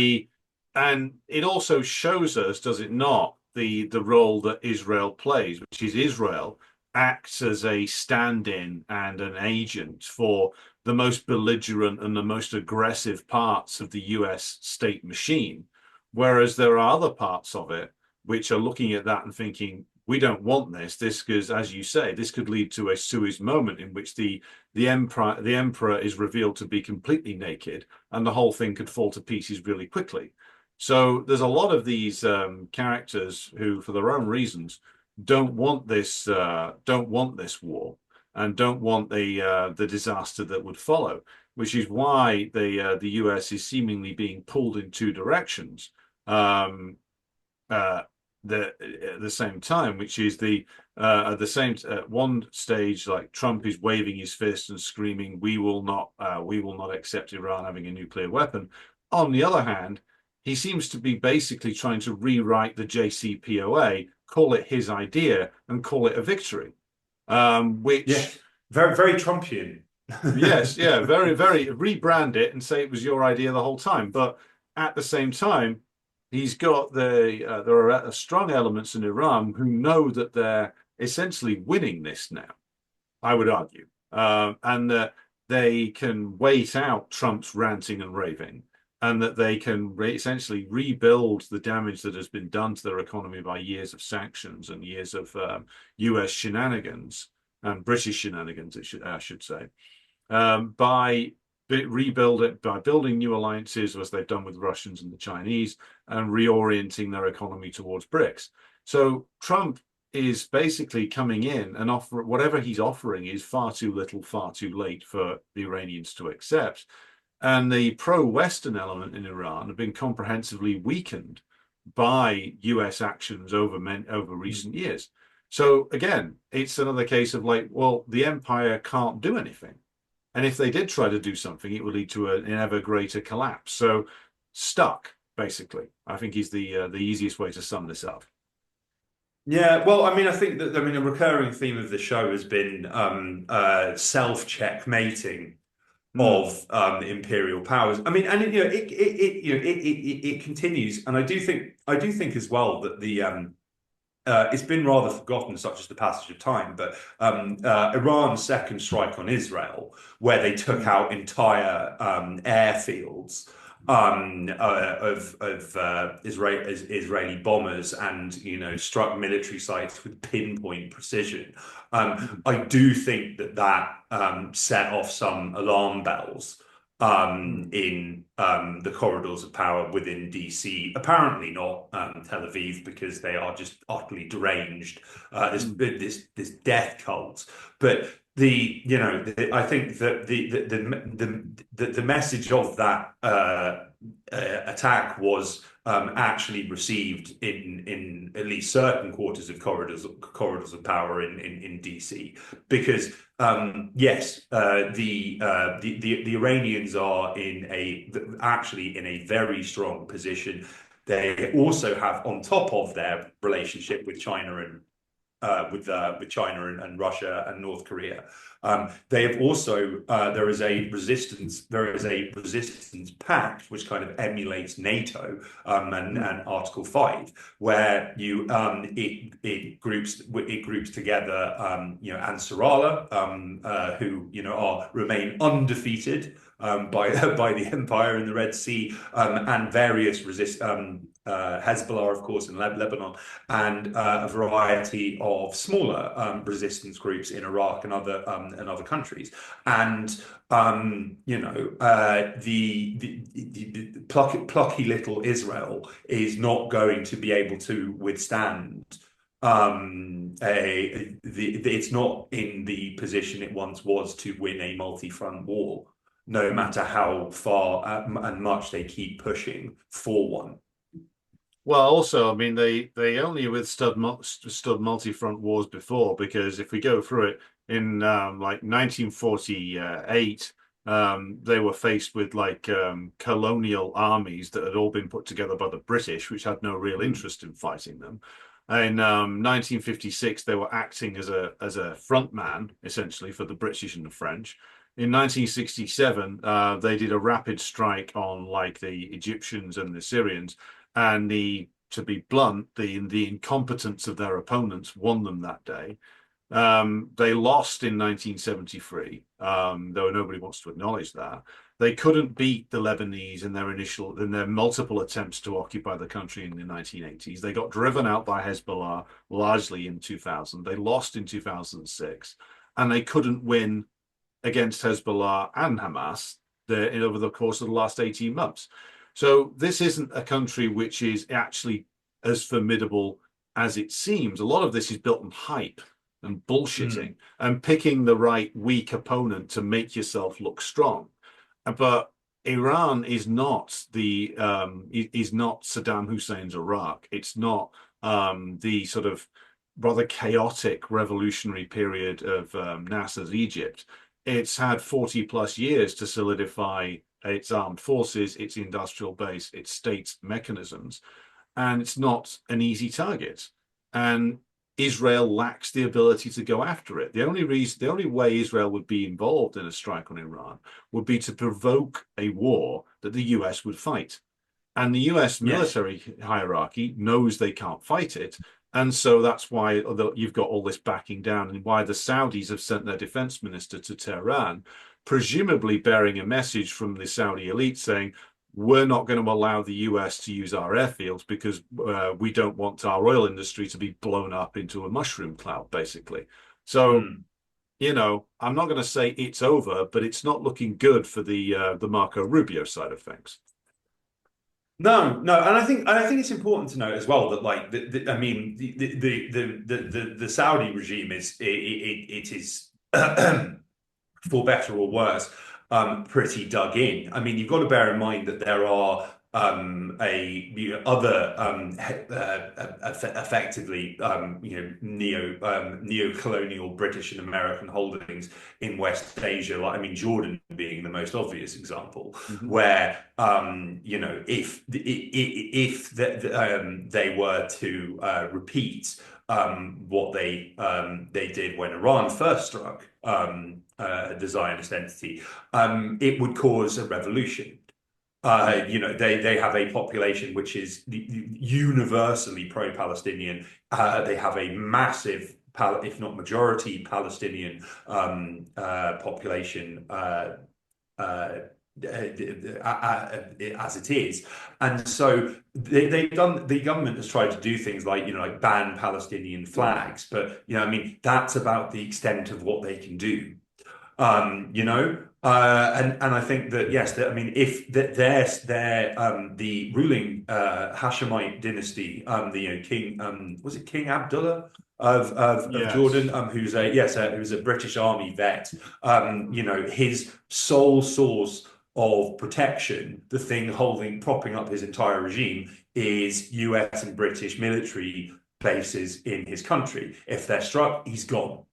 it also shows us, does it not, the role that Israel plays, which is Israel acts as a stand-in and an agent for the most belligerent and the most aggressive parts of the US state machine, whereas there are other parts of it which are looking at that and thinking, we don't want this. This because, as you say, this could lead to a Suez moment in which the emperor is revealed to be completely naked, and the whole thing could fall to pieces really quickly. So there's a lot of these characters who, for their own reasons, don't want this war, and don't want the disaster that would follow. Which is why the US is seemingly being pulled in two directions. Uh, at the same time, which is the at the same at one stage, like Trump is waving his fist and screaming, we will not accept Iran having a nuclear weapon." On the other hand, he seems to be basically trying to rewrite the JCPOA, call it his idea, and call it a victory. Yeah. Which, Very, very Trumpian. yes, yeah, very, very rebrand it and say it was your idea the whole time. But at the same time, he's got there are strong elements in Iran who know that they're essentially winning this now, I would argue, and that they can wait out Trump's ranting and raving, and that they can essentially rebuild the damage that has been done to their economy by years of sanctions and years of US shenanigans and British shenanigans, I should say, by rebuild it by building new alliances as they've done with the Russians and the Chinese, and reorienting their economy towards BRICS. So Trump is basically coming in and offer whatever he's offering is far too little, far too late for the Iranians to accept. And the pro-Western element in Iran have been comprehensively weakened by US actions over recent years. So again, it's another case of like, well, the empire can't do anything. And if they did try to do something, it would lead to an ever greater collapse. So stuck, basically, I think is the easiest way to sum this up. Yeah, well, I mean, I think that a recurring theme of the show has been self-checkmating Mm, of imperial powers. I mean, and it continues, and I do think as well that the it's been rather forgotten, such as the passage of time, but Iran's second strike on Israel, where they took mm, out entire airfields of Israeli bombers, and struck military sites with pinpoint precision. mm, I do think that set off some alarm bells mm, in the corridors of power within DC. Apparently not Tel Aviv, because they are just utterly deranged. mm, This death cult, but I think that the message of that attack was actually received in at least certain quarters of corridors of power in DC, because yes, the Iranians are actually in a very strong position. They also have, on top of their relationship with China and with China and Russia and North Korea. They have also there is a resistance pact which kind of emulates NATO mm, and Article 5, where it groups together Ansarallah, who remain undefeated by by the empire in the Red Sea, and various Hezbollah, of course, in Lebanon, and a variety of smaller resistance groups in Iraq and other countries. And the plucky little Israel is not going to be able to withstand. It's not in the position it once was to win a multi-front war, no mm. matter how far and much they keep pushing for one. Well, also, I mean, they only stood multi-front wars before, because if we go through it in like 1948, they were faced with like colonial armies that had all been put together by the British, which had no real Mm. interest in fighting them. In 1956, they were acting as a front man essentially for the British and the French. In 1967, they did a rapid strike on like the Egyptians and the Syrians, and to be blunt, the incompetence of their opponents won them that day. They lost in 1973, though nobody wants to acknowledge that. They couldn't beat the Lebanese in their multiple attempts to occupy the country in the 1980s. They got driven out by Hezbollah largely in 2000. They lost in 2006, and they couldn't win against Hezbollah and Hamas over the course of the last 18 months. So this isn't a country which is actually as formidable as it seems. A lot of this is built on hype and Mm. bullshitting and picking the right weak opponent to make yourself look strong. But Iran is not Saddam Hussein's Iraq. It's not the sort of rather chaotic revolutionary period of Nasser's Egypt. It's had 40 plus years to solidify its armed forces, its industrial base, its state mechanisms, and it's not an easy target. And Israel lacks the ability to go after it. The only way Israel would be involved in a strike on Iran would be to provoke a war that the US would fight. And the US Yes. military hierarchy knows they can't fight it. And so that's why you've got all this backing down, and why the Saudis have sent their defense minister to Tehran, presumably bearing a message from the Saudi elite saying, we're not going to allow the US to use our airfields because we don't want our oil industry to be blown up into a mushroom cloud, basically. So, Mm. I'm not going to say it's over, but it's not looking good for the Marco Rubio side of things. No, no, and I think it's important to note as well that like I mean the Saudi regime it is for better or worse pretty dug in. I mean, you've got to bear in mind that there are other effectively neo-colonial British and American holdings in West Asia. Like, I mean, Jordan being the most obvious example, Mhm. where if they were to repeat what they did when Iran first struck the Zionist entity, it would cause a revolution. Yeah. They have a population which is universally pro-Palestinian. They have a massive, if not majority, Palestinian population as it is, and so the government has tried to do things like like ban Palestinian flags, but I mean that's about the extent of what they can do. And I think that yes, that, I mean, if that their the ruling Hashemite dynasty, the King was it King Abdullah of Jordan, Yes. who's a British Army vet, his sole source of protection, the thing propping up his entire regime, is US and British military bases in his country. If they're struck, he's gone.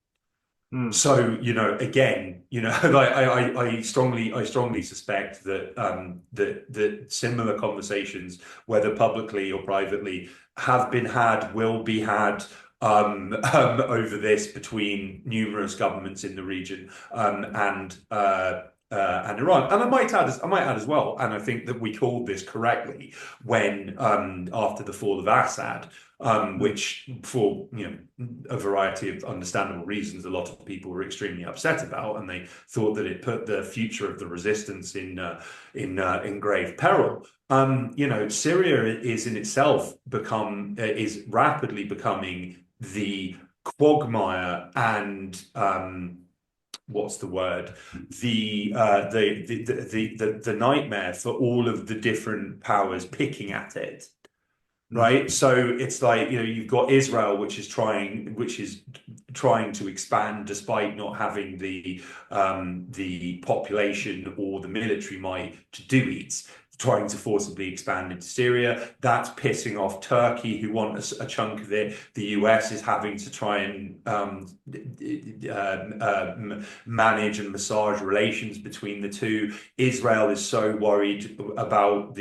Mm. So, again, like I strongly suspect that that similar conversations, whether publicly or privately, have been had, will be had over this between numerous governments in the region and Iran. And I might add as well, and I think that we called this correctly when after the fall of Assad, Mm. which for a variety of understandable reasons, a lot of people were extremely upset about, and they thought that it put the future of the resistance in grave peril. Syria is in itself is rapidly becoming the quagmire and what's the word? The nightmare for all of the different powers picking at it. Mhm. Right. So it's like, you've got Israel, which is trying to expand despite not having the population or the military might to do it. trying to forcibly expand into Syria. That's pissing off Turkey, who want a chunk of it. The US is having to try and manage and massage relations between the two. Israel is so worried about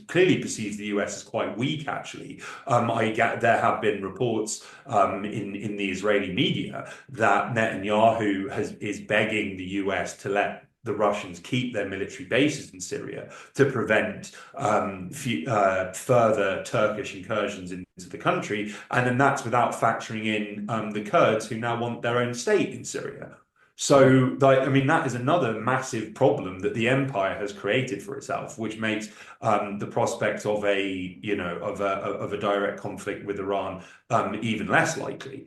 clearly perceives the US as quite weak, actually. There have been reports in the Israeli media that Netanyahu is begging the US to let the Russians keep their military bases in Syria to prevent further Turkish incursions into the country. And then that's without factoring in the Kurds, who now want their own state in Syria. So, I mean, that is another massive problem that the empire has created for itself, which makes the prospect of a direct conflict with Iran even less likely.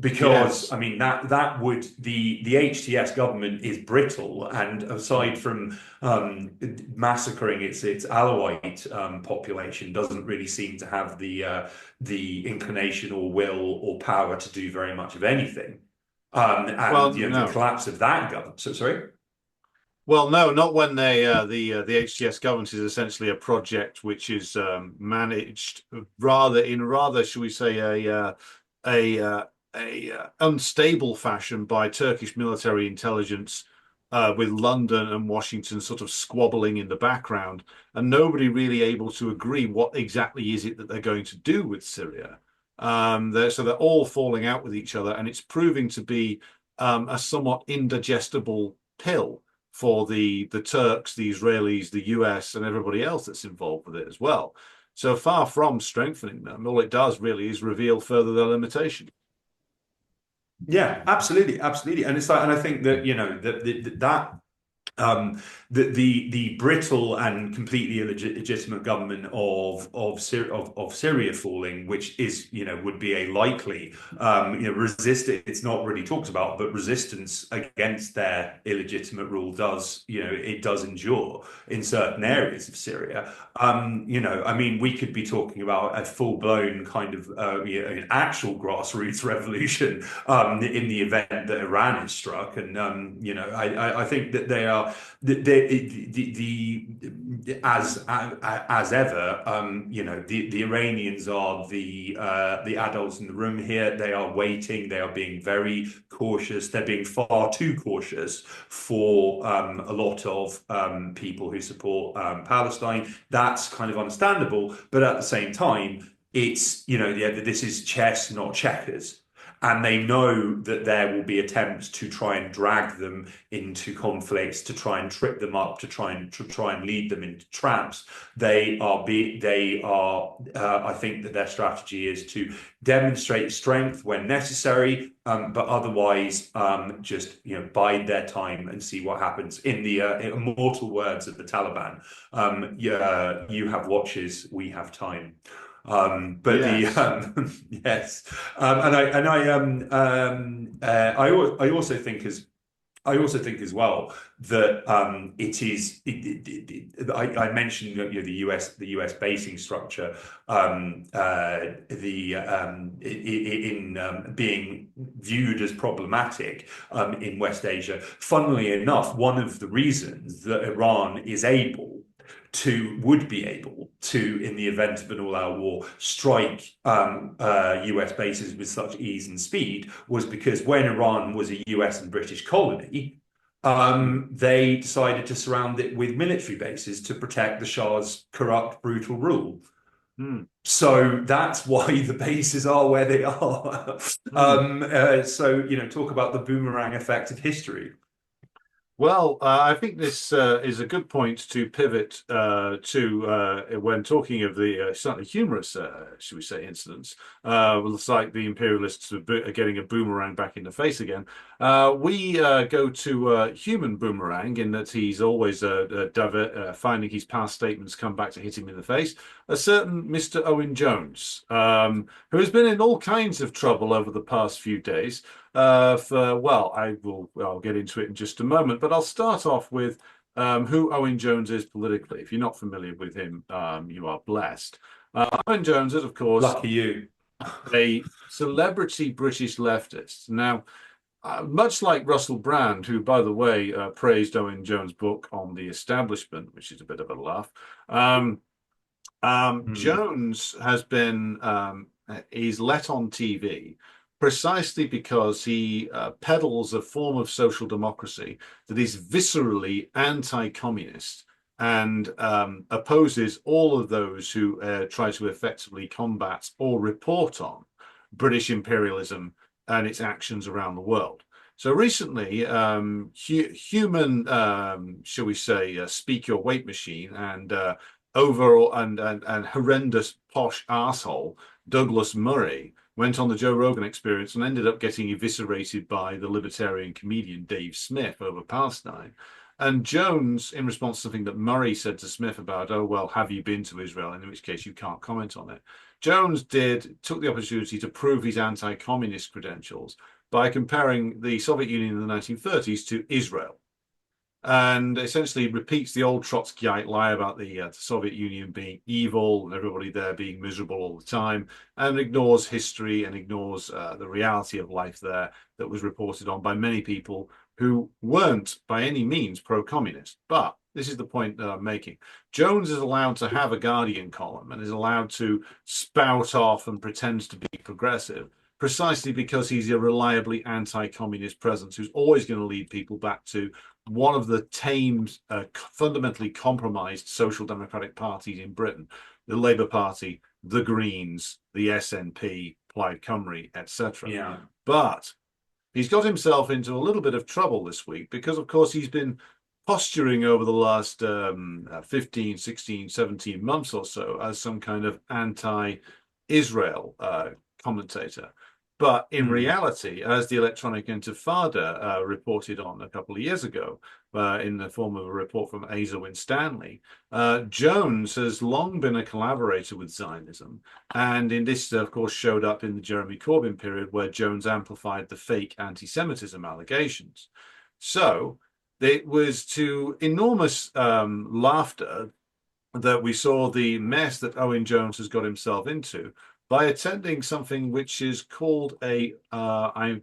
Because Yes. I mean that would the HTS government is brittle, and aside from massacring its Alawite population, doesn't really seem to have the inclination or will or power to do very much of anything. And Well, the no. collapse of that government. So sorry. Well, no, not when the HTS government is essentially a project which is managed rather, shall we say, a unstable fashion by Turkish military intelligence, with London and Washington sort of squabbling in the background, and nobody really able to agree what exactly is it that they're going to do with Syria. So they're all falling out with each other, and it's proving to be a somewhat indigestible pill for the Turks, the Israelis, the US, and everybody else that's involved with it as well. So far from strengthening them, all it does really is reveal further their limitations. Yeah, absolutely, absolutely. And it's like, and I think that that the brittle and completely illegitimate government of Syria falling, which is would be a likely resist. It's not really talked about, but resistance against their illegitimate rule does it does endure in certain areas of Syria. I mean, we could be talking about a full-blown kind of an actual grassroots revolution in the event that Iran is struck, and I think that they are as ever, the Iranians are the adults in the room here. They are waiting. They are being very cautious. They're being far too cautious for a lot of people who support Palestine. That's kind of understandable, but at the same time, it's this is chess, not checkers. And they know that there will be attempts to try and drag them into conflicts, to try and trip them up, to try and lead them into traps. I think that their strategy is to demonstrate strength when necessary, but otherwise just bide their time and see what happens. In the immortal words of the Taliban, you have watches, we have time. But Yes. yes, I also think as well that it is. I mentioned the US basing structure in being viewed as problematic in West Asia. Funnily enough, one of the reasons that Iran would be able to, in the event of an all-out war, strike US bases with such ease and speed was because when Iran was a US and British colony, they decided to surround it with military bases to protect the Shah's corrupt, brutal rule. Hmm. So that's why the bases are where they are. Hmm. Talk about the boomerang effect of history. Well, I think this is a good point to pivot to when talking of the slightly humorous, should we say, incidents. It's like the imperialists are getting a boomerang back in the face again. We go to human boomerang in that he's always finding his past statements come back to hit him in the face. A certain Mr. Owen Jones, who has been in all kinds of trouble over the past few days. I'll get into it in just a moment, but I'll start off with who Owen Jones is politically. If you're not familiar with him, you are blessed. Owen Jones is, of course, Lucky you. a celebrity British leftist. Now, Much like Russell Brand, who, by the way, praised Owen Jones' book on the establishment, which is a bit of a laugh. Um, Mm. Jones has been he's let on TV precisely because he peddles a form of social democracy that is viscerally anti-communist and opposes all of those who try to effectively combat or report on British imperialism and its actions around the world. So recently, human, shall we say, speak your weight machine and overall and horrendous posh asshole Douglas Murray went on the Joe Rogan Experience and ended up getting eviscerated by the libertarian comedian Dave Smith over Palestine. And Jones, in response to something that Murray said to Smith about, oh, well, have you been to Israel? In which case you can't comment on it. Jones took the opportunity to prove his anti-communist credentials by comparing the Soviet Union in the 1930s to Israel and essentially repeats the old Trotskyite lie about the Soviet Union being evil and everybody there being miserable all the time, and ignores history and ignores the reality of life there that was reported on by many people who weren't by any means pro-communist. But this is the point that I'm making. Jones is allowed to have a Guardian column and is allowed to spout off and pretend to be progressive precisely because he's a reliably anti-communist presence who's always going to lead people back to one of the tamed, fundamentally compromised social democratic parties in Britain, the Labour Party, the Greens, the SNP, Plaid Cymru, etc. Yeah. But he's got himself into a little bit of trouble this week because, of course, he's been posturing over the last 15, 16, 17 months or so as some kind of anti-Israel commentator. But in Mm. reality, as the Electronic Intifada reported on a couple of years ago, in the form of a report from Asa Winstanley, Jones has long been a collaborator with Zionism. And in this, of course, showed up in the Jeremy Corbyn period where Jones amplified the fake anti-Semitism allegations. So it was to enormous laughter that we saw the mess that Owen Jones has got himself into by attending something which is called I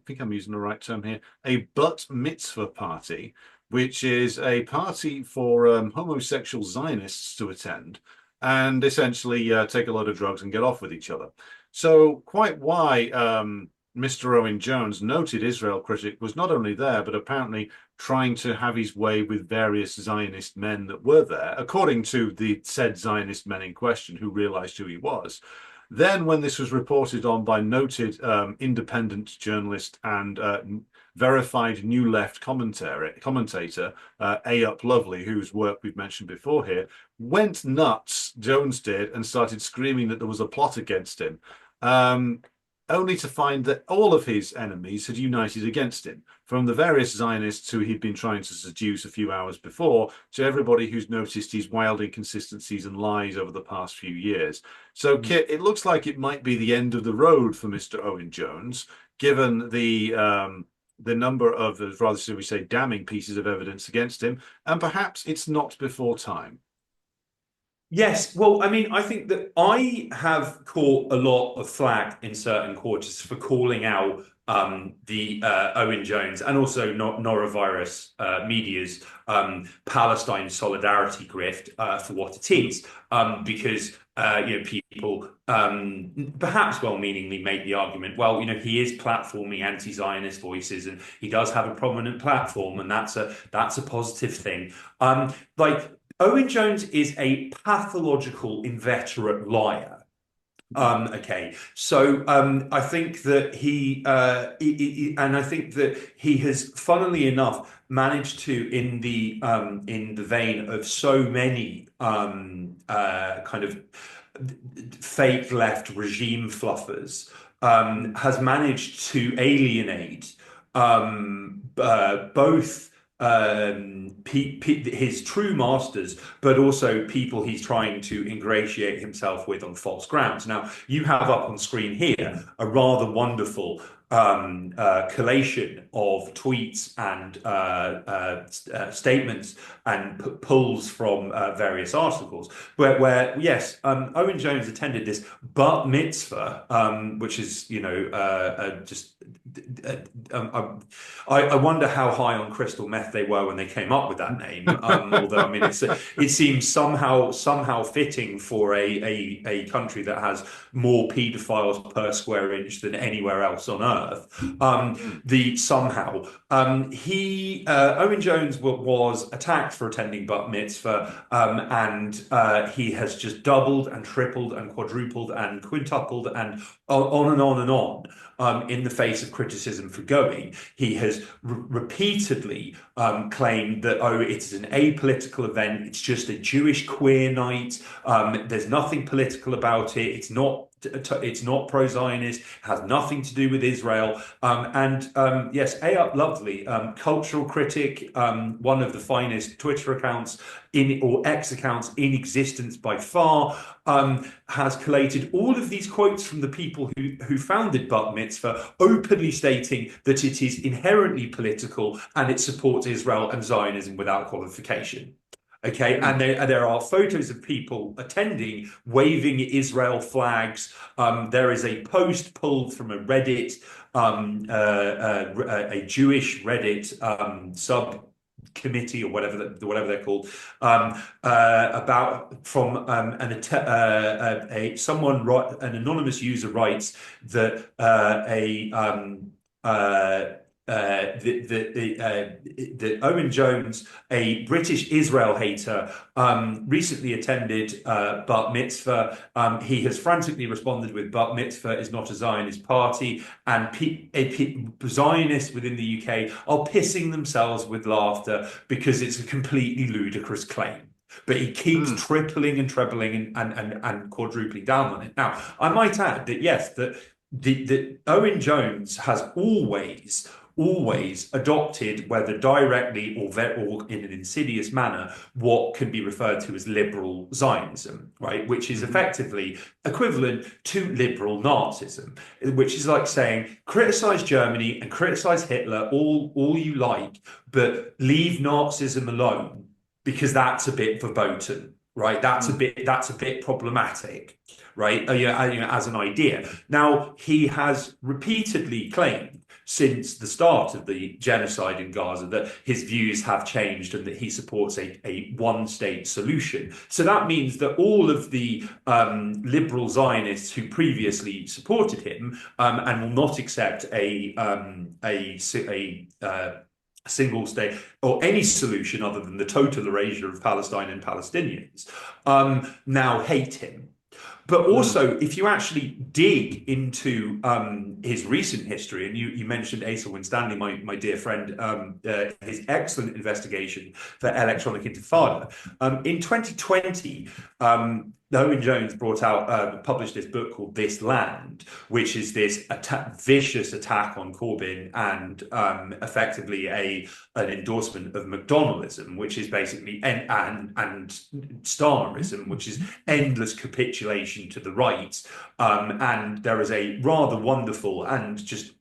think I'm using the right term here, a butt mitzvah party, which is a party for homosexual Zionists to attend and essentially take a load of drugs and get off with each other. So quite why Mr. Owen Jones, noted Israel critic, was not only there, but apparently trying to have his way with various Zionist men that were there, according to the said Zionist men in question who realized who he was. Then, when this was reported on by noted independent journalist and verified New Left commentator A. Up Lovely, whose work we've mentioned before here, went nuts, Jones did, and started screaming that there was a plot against him. Only to find that all of his enemies had united against him, from the various Zionists who he'd been trying to seduce a few hours before, to everybody who's noticed his wild inconsistencies and lies over the past few years. So, Kit, it looks like it might be the end of the road for Mr. Owen Jones, given the number of, rather should we say, damning pieces of evidence against him, and perhaps it's not before time. Yes, well, I mean, I think that I have caught a lot of flack in certain quarters for calling out the Owen Jones and also Norovirus Media's Palestine solidarity grift for what it is, because people perhaps well-meaningly make the argument, well, he is platforming anti-Zionist voices and he does have a prominent platform, and that's a positive thing. Like Owen Jones is a pathological inveterate liar. Okay, so I think that and I think that he has, funnily enough, managed to, in the vein of so many kind of fake left regime fluffers, has managed to alienate both his true masters, but also people he's trying to ingratiate himself with on false grounds. Now, you have up on screen here a rather wonderful collation of tweets and statements and pulls from various articles where yes, Owen Jones attended this bat mitzvah, which is just I wonder how high on crystal meth they were when they came up with that name. Although I mean, it seems somehow fitting for a country that has more paedophiles per square inch than anywhere else on earth. The somehow Owen Jones was attacked for attending bat mitzvah, and he has just doubled and tripled and quadrupled and quintupled and on and on and on. In the face of criticism for going, he has repeatedly claimed that, oh, it's an apolitical event, it's just a Jewish queer night, there's nothing political about it, it's not pro-Zionist, has nothing to do with Israel. Yes, Lovely, cultural critic, one of the finest Twitter accounts or X accounts in existence by far, has collated all of these quotes from the people who founded Bat Mitzvah, openly stating that it is inherently political and it supports Israel and Zionism without qualification. Okay, and there are photos of people attending, waving Israel flags. There is a post pulled from a Reddit, a Jewish Reddit subcommittee or whatever they're called, about from an anonymous user writes that that Owen Jones, a British Israel hater, recently attended Bat Mitzvah. He has frantically responded with Bat Mitzvah is not a Zionist party, and Zionists within the UK are pissing themselves with laughter because it's a completely ludicrous claim. But he keeps tripling and trebling and quadrupling down on it. Now, I might add that yes, that Owen Jones has always adopted, whether directly or in an insidious manner, what can be referred to as liberal Zionism, right? Which is effectively equivalent to liberal Nazism, which is like saying, criticize Germany and criticize Hitler all you like, but leave Nazism alone, because that's a bit verboten, right? That's a bit problematic, right? As an idea. Now, he has repeatedly claimed since the start of the genocide in Gaza that his views have changed and that he supports a one-state solution. So that means that all of the liberal Zionists who previously supported him and will not accept a single state or any solution other than the total erasure of Palestine and Palestinians, now hate him. But also, if you actually dig into his recent history, and you mentioned Asa Winstanley, my dear friend, his excellent investigation for electronic intifada. In 2020, Owen Jones published this book called This Land, which is this vicious attack on Corbyn and effectively an endorsement of McDonaldism, which is basically and Starmerism, which is endless capitulation to the right. And there is a rather wonderful and just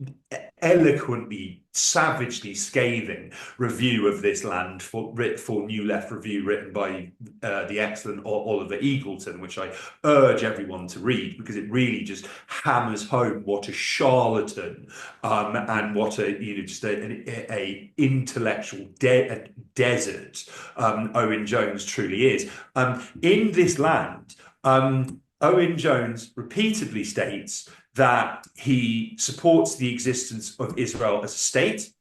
eloquently, savagely scathing review of This Land for New Left Review, written by the excellent Oliver Eagleton, which I urge everyone to read, because it really just hammers home what a charlatan and what a intellectual desert Owen Jones truly is. In This Land, Owen Jones repeatedly states that he supports the existence of Israel as a state.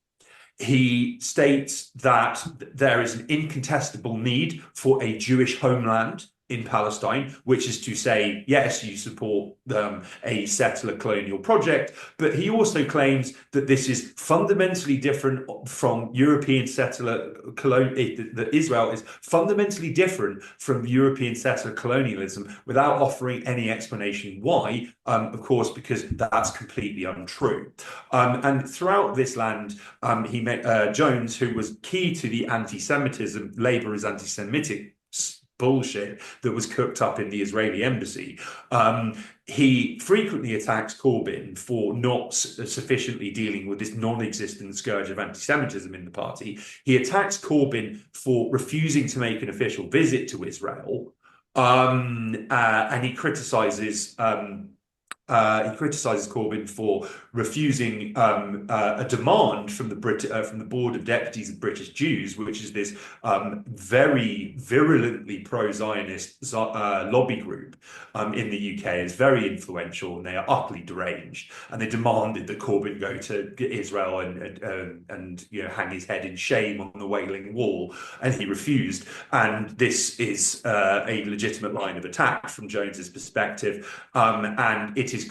He states that there is an incontestable need for a Jewish homeland in Palestine, which is to say, yes, you support a settler colonial project, but he also claims that this is fundamentally different from European settler that Israel is fundamentally different from European settler colonialism, without offering any explanation why, of course, because that's completely untrue. And throughout This Land, he met Jones, who was key to the anti-Semitism, Labour is anti-Semitic bullshit that was cooked up in the Israeli embassy. He frequently attacks Corbyn for not sufficiently dealing with this non-existent scourge of anti-Semitism in the party. He attacks Corbyn for refusing to make an official visit to Israel. And he criticises he criticizes Corbyn for refusing a demand from the Board of Deputies of British Jews, which is this very virulently pro-Zionist lobby group in the UK. Is very influential, and they are utterly deranged. And they demanded that Corbyn go to Israel and hang his head in shame on the Wailing Wall, and he refused. And this is a legitimate line of attack from Jones's perspective, and it is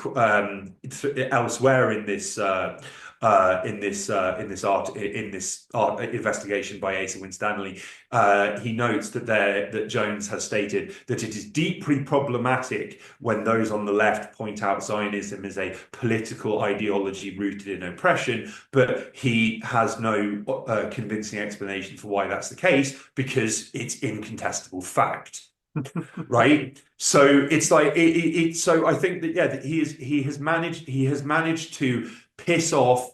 elsewhere in this investigation by Asa Winstanley, he notes that Jones has stated that it is deeply problematic when those on the left point out Zionism as a political ideology rooted in oppression, but he has no convincing explanation for why that's the case, because it's incontestable fact. Right, so it's like so I think that that he has managed to piss off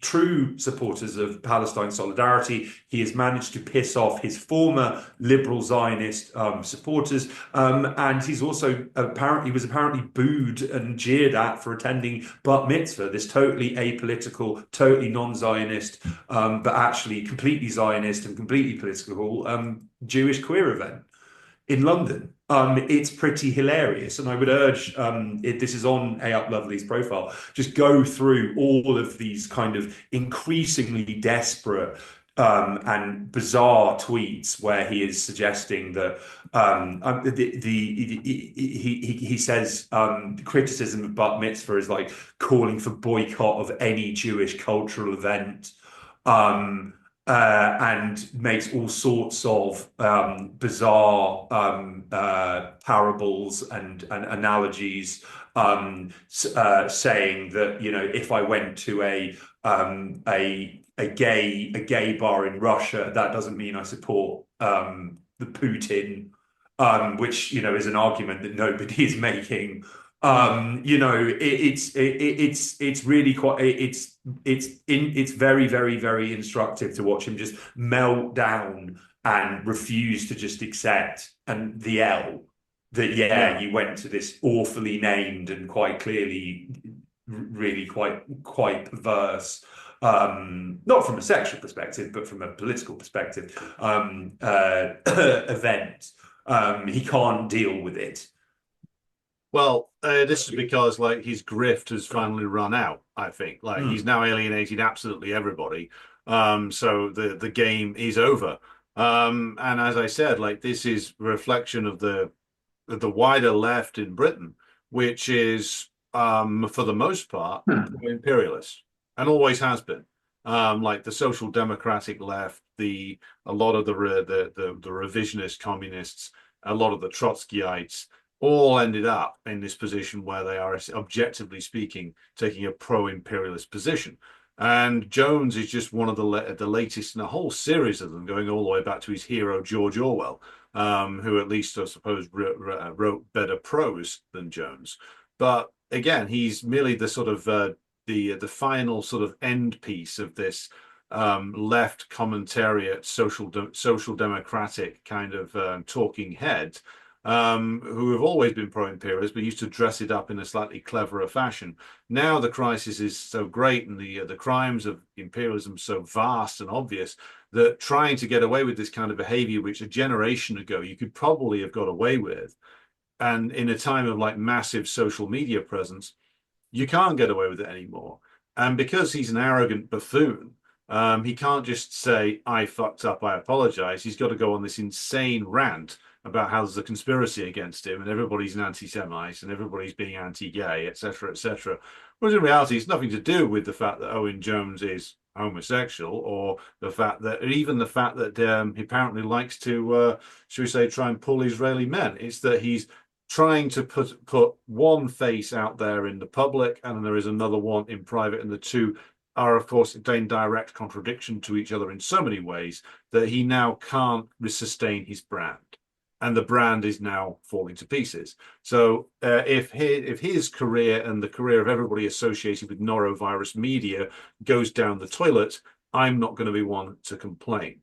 true supporters of Palestine solidarity. He has managed to piss off his former liberal Zionist supporters, and he's also apparently booed and jeered at for attending Bat Mitzvah, this totally apolitical, totally non-Zionist, but actually completely Zionist and completely political Jewish queer event in London. It's pretty hilarious, and I would urge, this is on A Up Lovely's profile, just go through all of these kind of increasingly desperate and bizarre tweets where he is suggesting that he says criticism of Bat Mitzvah is like calling for boycott of any Jewish cultural event. And makes all sorts of bizarre parables and analogies, saying that if I went to a gay bar in Russia, that doesn't mean I support the Putin, which is an argument that nobody is making. It's really quite it's very, very, very instructive to watch him just melt down and refuse to just accept the L that you went to this awfully named and quite clearly really quite perverse, not from a sexual perspective but from a political perspective, event. He can't deal with it. Well, this is because his grift has finally run out. I think he's now alienated absolutely everybody. So the game is over. And as I said, this is a reflection of the wider left in Britain, which is for the most part imperialist and always has been. The social democratic left, a lot of the revisionist communists, a lot of the Trotskyites, all ended up in this position where they are, objectively speaking, taking a pro-imperialist position. And Jones is just one of the latest in a whole series of them, going all the way back to his hero George Orwell, who at least I suppose wrote better prose than Jones. But again, he's merely the sort of the final sort of end piece of this left commentariat, social democratic kind of talking head, who have always been pro-imperialist, but used to dress it up in a slightly cleverer fashion. Now the crisis is so great and the crimes of imperialism so vast and obvious that trying to get away with this kind of behavior, which a generation ago you could probably have got away with, and in a time of massive social media presence, you can't get away with it anymore. And because he's an arrogant buffoon, he can't just say, I fucked up, I apologize. He's got to go on this insane rant about how there's a conspiracy against him and everybody's an anti-Semite and everybody's being anti-gay, etc., etc. Whereas in reality, it's nothing to do with the fact that Owen Jones is homosexual, or the fact that he apparently likes to, should we say, try and pull Israeli men. It's that he's trying to put one face out there in the public, and then there is another one in private, and the two are, of course, in direct contradiction to each other in so many ways that he now can't sustain his brand. And the brand is now falling to pieces. So if his career and the career of everybody associated with norovirus media goes down the toilet, I'm not going to be one to complain.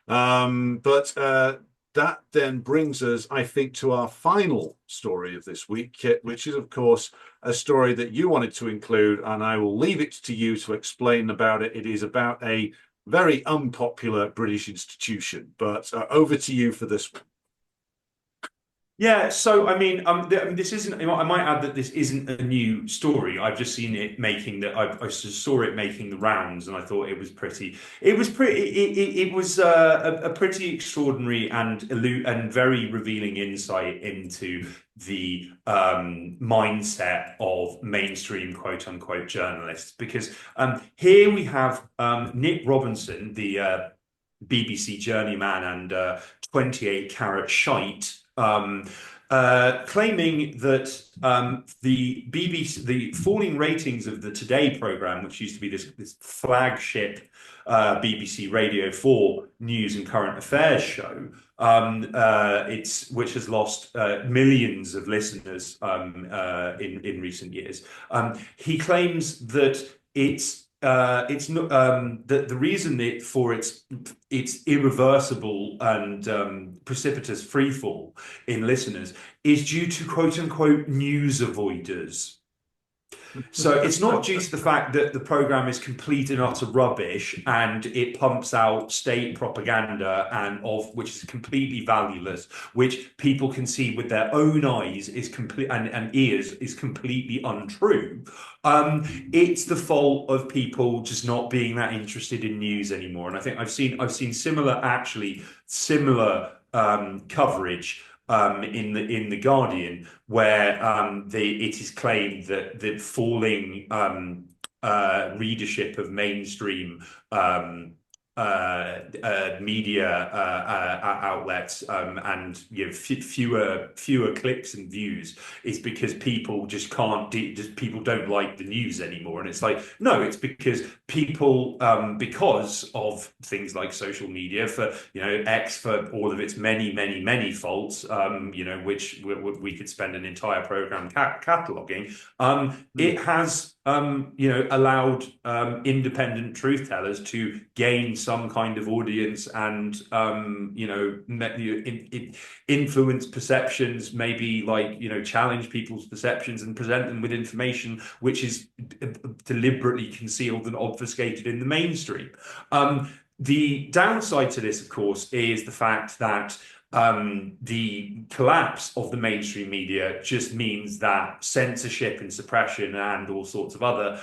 But that then brings us, I think, to our final story of this week, Kit, which is, of course, a story that you wanted to include, and I will leave it to you to explain about it. It is about a very unpopular British institution, but over to you for this one. Yeah, so I mean, this isn't. I might add that this isn't a new story. I've just seen it making the. I just saw it making the rounds, and I thought it was pretty. It was pretty. It was a pretty extraordinary and very revealing insight into the mindset of mainstream quote unquote journalists. Because here we have Nick Robinson, the BBC journeyman and 28 carat shite. Claiming that the BBC, the falling ratings of the Today programme, which used to be this flagship BBC Radio 4 news and current affairs show, which has lost millions of listeners in recent years. He claims that it's not the reason for its irreversible and precipitous freefall in listeners is due to quote unquote news avoiders. So it's not due to the fact that the program is complete and utter rubbish and it pumps out state propaganda which is completely valueless, which people can see with their own eyes is complete and ears is completely untrue. It's the fault of people just not being that interested in news anymore. And I think I've seen similar coverage in the Guardian, where it is claimed that the falling readership of mainstream media outlets and fewer clicks and views is because people just can't people don't like the news anymore. And it's like, no, it's because people because of things like social media, for X, for all of its many faults, which we could spend an entire program cataloging, it has allowed independent truth tellers to gain some kind of audience and influence perceptions, maybe challenge people's perceptions and present them with information which is deliberately concealed and obfuscated in the mainstream. The downside to this, of course, is the fact that the collapse of the mainstream media just means that censorship and suppression and all sorts of other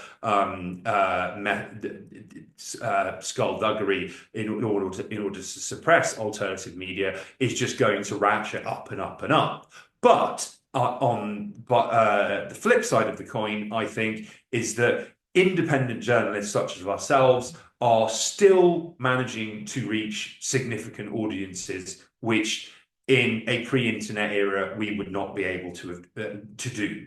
skullduggery in order to suppress alternative media is just going to ratchet up and up and up. But the flip side of the coin, I think, is that independent journalists such as ourselves are still managing to reach significant audiences, which in a pre-internet era we would not be able to do.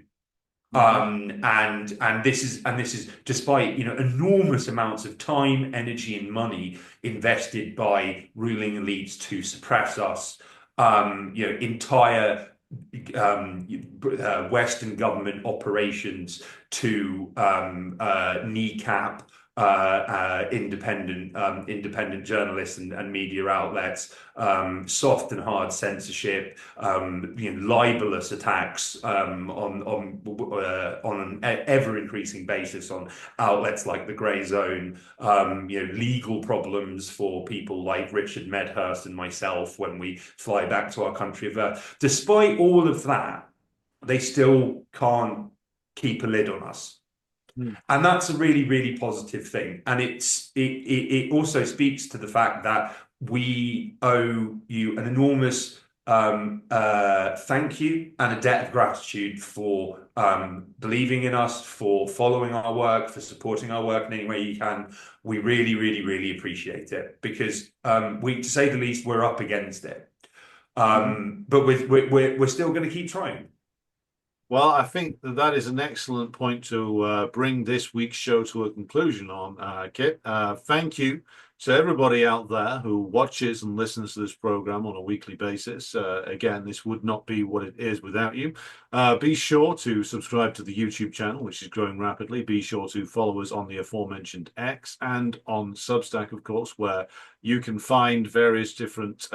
And this is despite enormous amounts of time, energy, and money invested by ruling elites to suppress us. Entire Western government operations to kneecap independent journalists and media outlets, soft and hard censorship, libelous attacks on an ever increasing basis on outlets like the Grey Zone, legal problems for people like Richard Medhurst and myself when we fly back to our country of birth. Despite all of that, they still can't keep a lid on us. And that's a really, really positive thing. And it also speaks to the fact that we owe you an enormous thank you and a debt of gratitude for believing in us, for following our work, for supporting our work in any way you can. We really, really, really appreciate it, because to say the least, we're up against it. But we're still going to keep trying. Well, I think that is an excellent point to bring this week's show to a conclusion on, Kit. Thank you So everybody out there who watches and listens to this program on a weekly basis, again, this would not be what it is without you. Be sure to subscribe to the YouTube channel, which is growing rapidly. Be sure to follow us on the aforementioned X and on Substack, of course, where you can find various different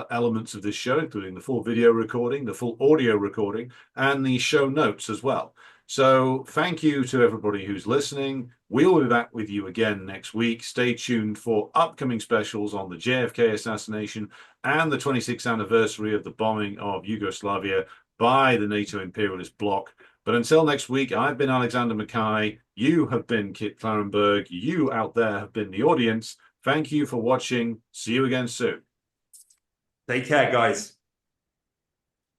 elements of this show, including the full video recording, the full audio recording, and the show notes as well. So thank you to everybody who's listening. We'll be back with you again next week. Stay tuned for upcoming specials on the JFK assassination and the 26th anniversary of the bombing of Yugoslavia by the NATO imperialist bloc. But until next week, I've been Alexander Mckay. You have been Kit Klarenberg. You out there have been the audience. Thank you for watching. See you again soon. Take care, guys.